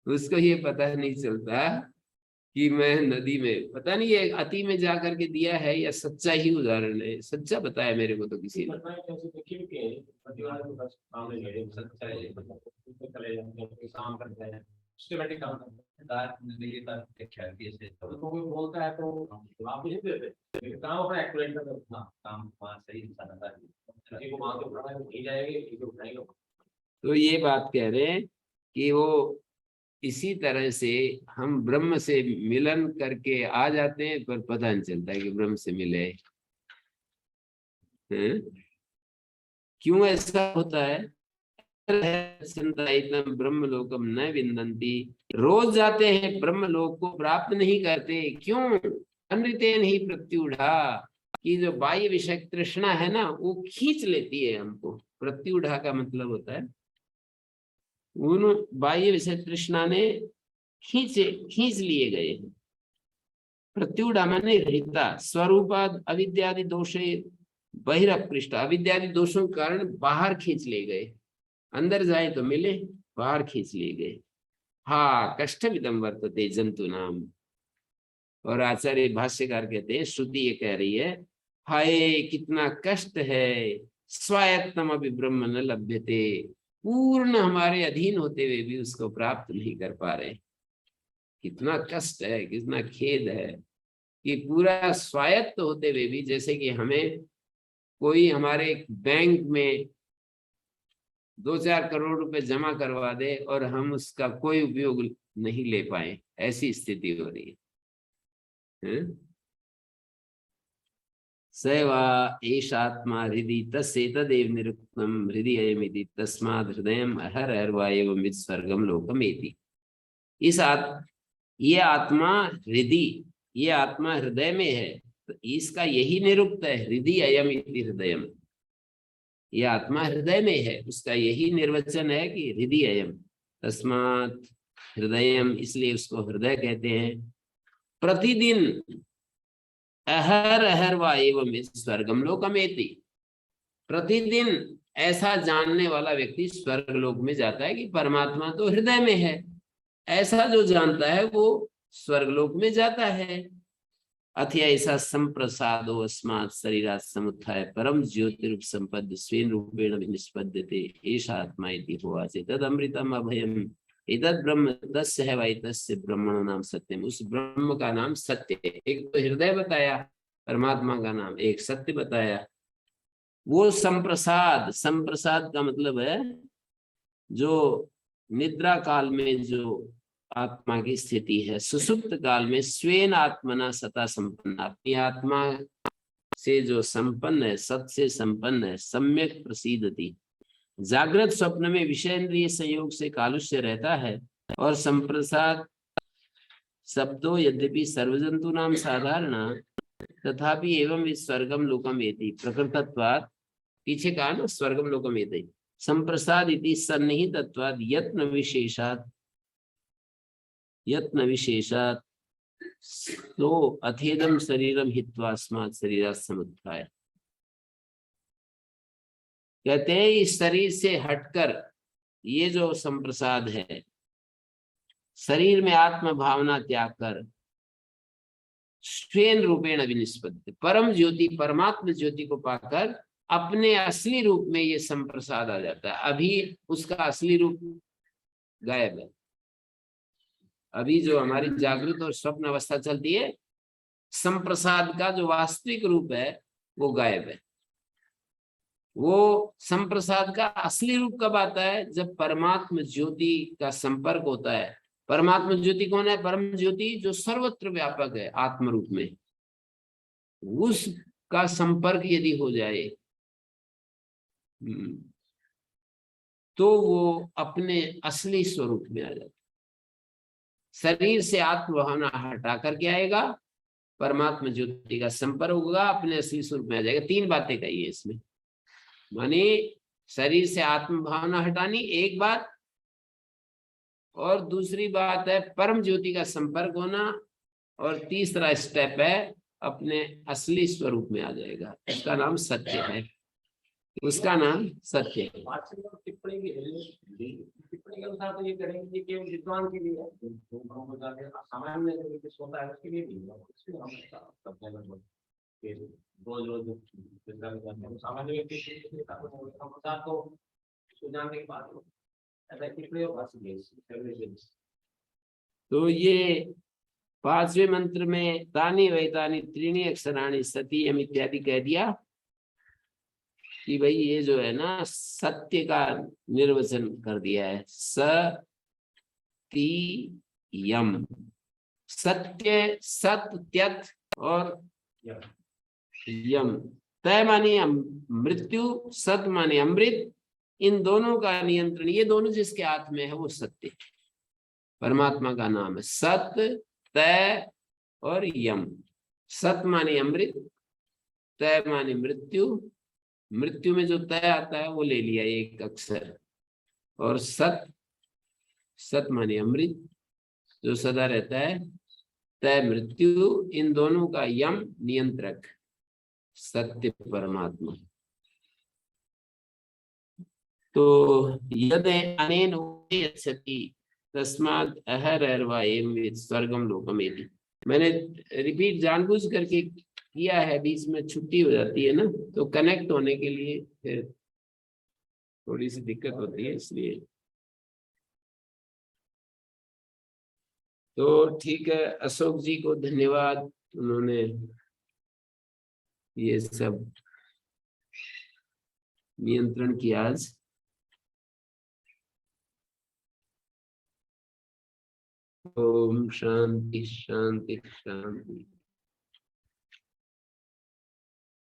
उसको ये पता नहीं चलता कि मैं नदी में, पता नहीं ये अति में जा करके दिया है या सच्चा ही उदाहरण है, सच्चा बताया मेरे को तो किसी ने। घटनाएं कैसी देखी भी है, परिवार को बस सामने ले रहे, सच्चा है, मतलब उसको चले जाते हैं, कोई काम करते हैं, सिस्टमेटिक काम करते हैं, दार जिंदगी का एक ख्याल की ऐसे तो कोई बोलता है तो आप नहीं देते, लेकिन काम अपना एक्यूरेट कर देते हैं, काम वहाँ सही इंसान आता है, किसी को वहाँ से उठाना है नहीं जाएंगे, किसी को उठाएंगे। तो ये बात कह रहे हैं कि वो इसी तरह से हम ब्रह्म से मिलन करके आ जाते हैं, पर पता नहीं चलता है कि ब्रह्म से मिले हैं। क्यों ऐसा होता है? चिंतायितम ब्रह्मलोकम न विन्दन्ति, रोज जाते हैं ब्रह्मलोक को प्राप्त नहीं करते। क्यों? अनृतेन ही प्रत्युढ़ा, कि जो बाह्य विषय तृष्णा है ना, वो खींच लेती है हमको। प्रत्युढ़ा का मतलब होता है उन बाह्य विषय तृष्णा ने खींच लिए गए हैं। प्रत्युढ़ा माने रहिता, स्वरूपाद अविद्यादि दोषे बहिरपृष्ठ, अविद्यादि दोषों के कारण बाहर खींच ले गए, अंदर जाए तो मिले, बाहर खींच लिए गए। हाँ, कष्टमिदं वर्तते जंतु नाम। और आचार्य भाष्यकार कहते हैं, श्रुति ये कह रही है, हाय कितना कष्ट है, स्वायत्तम अभी ब्रह्म न लभ्यते, पूर्ण हमारे अधीन होते हुए भी उसको प्राप्त नहीं कर पा रहे। कितना कष्ट है, कितना खेद है कि पूरा स्वायत्त होते हुए भी, जैसे कि हमें कोई हमारे बैंक में 2-4 करोड़ रुपए जमा करवा दे और हम उसका कोई उपयोग नहीं ले पाए, ऐसी स्थिति हो रही है। सैवा एषात्मा हृदि तस्येतदेव निरुक्तम हृदि अयमिति तस्माद् हृदयम् अहरहर्वा एवं स्वर्गम लोकमेति। ये आत्मा हृदय, ये आत्मा हृदय में है, तो इसका यही निरुक्त है, हृदि अयम इति हृदयम। ये आत्मा हृदय में है, उसका यही निर्वचन है कि हृदय अयम, तस्मात् हृदयम, इसलिए उसको हृदय कहते हैं। प्रतिदिन अहर वा एवं स्वर्गम लोकमेति, प्रतिदिन ऐसा जानने वाला व्यक्ति स्वर्गलोक में जाता है कि परमात्मा तो हृदय में है। ऐसा जो जानता है वो स्वर्गलोक में जाता है। अथ ऐसा संप्रसादो अस्मात् शरीरात् समुत्थाय परम ज्योतिरूप संपद्य स्वेन रूपेण निष्पद्यते एषा आत्मा इति होवाच तद अमृतम अभयम एतद् ब्रह्म तस्य है वै तस्य ब्रह्मण नाम सत्यम। उस ब्रह्म का नाम सत्य है। एक तो हृदय बताया परमात्मा का नाम, एक सत्य बताया। वो संप्रसाद, संप्रसाद का मतलब है जो निद्रा काल में जो आत्मा की स्थिति है, सुसुप्त काल में स्वेन आत्मना सता संपन्न, अपनी आत्मा से जो संपन्न है, सत से संपन्न है, सम्यक प्रसीदति। जागृत स्वप्न में विषय इंद्रिय संयोग से कालुष्य रहता है। और संप्रसाद शब्दों यद्यपि सर्वजंतु नाम साधारण तथापि एवं स्वर्गम लोकम एति प्रकृतत्वात्, पीछे कहा ना स्वर्गम लोकम एति, संप्रसाद इति सन्निहितत्वात् यत्न विशेषात् तो अथेदम शरीरम हित्वा अस्मात् शरीरात् समुत्थाय। कहते हैं इस शरीर से हटकर ये जो संप्रसाद है, शरीर में आत्म भावना त्याग कर स्वेन रूपेण विनिष्पद्य, परम ज्योति परमात्म ज्योति को पाकर अपने असली रूप में ये संप्रसाद आ जाता है। अभी उसका असली रूप गायब है। अभी जो हमारी जागृत और स्वप्न अवस्था चलती है, संप्रसाद का जो वास्तविक रूप है वो गायब है। वो संप्रसाद का असली रूप कब आता है? जब परमात्म ज्योति का संपर्क होता है। परमात्म ज्योति कौन है? परम ज्योति जो सर्वत्र व्यापक है आत्म रूप में, उसका संपर्क यदि हो जाए तो वो अपने असली स्वरूप में आ जाता है। शरीर से आत्म भावना हटा करके आएगा, परमात्मा ज्योति का संपर्क होगा, अपने असली स्वरूप में आ जाएगा। 3 बातें कही है इसमें। माने शरीर से आत्म भावना हटानी एक बात, और दूसरी बात है परम ज्योति का संपर्क होना, और तीसरा स्टेप है अपने असली स्वरूप में आ जाएगा। उसका नाम सत्य है, उसका नाम सत्य है। वाचन और टिप्पणी भी है। टिप्पणी के अनुसार तो ये करेंगे कि केवल विद्वान के लिए है, जो ब्रह्मचारी है, सामान्य जो व्यक्ति सोता है उसके लिए नहीं है। इसमें हम करते हैं लगभग कि रोज रोज विद्वान करते हैं, सामान्य व्यक्ति के लिए ब्रह्मचार तो उसको जानने के बाद ऐसा टिप्पणी और भाषण है। तो ये 5वें मंत्र में तानि वैतानि त्रीणि अक्षराणि सतीयम इत्यादि कह दिया कि भाई ये जो है ना सत्य का निर्वचन कर दिया है। सतीयम, सत्य, सत्य और यम। तय माने मृत्यु, सत माने अमृत, इन दोनों का नियंत्रण, ये दोनों जिसके हाथ में है वो सत्य परमात्मा का नाम है। सत, तय और यम। सत माने अमृत, तय माने मृत्यु, मृत्यु में जो तय आता है वो ले लिया एक अक्षर, और सत, सत माने अमृत जो सदा रहता है, तय मृत्यु, इन दोनों का यम नियंत्रक सत्य परमात्मा। तो यद अनेन उच्यति तस्मात् अहरर्वा एवं वेद स्वर्गम लोकमेति। मैंने रिपीट जानबूझ करके किया है, बीच में छुट्टी हो जाती है ना, तो कनेक्ट होने के लिए फिर थोड़ी सी दिक्कत होती है, इसलिए। तो ठीक है, अशोक जी को धन्यवाद, उन्होंने ये सब नियंत्रण किया आज। ओम शांति शांति शांति।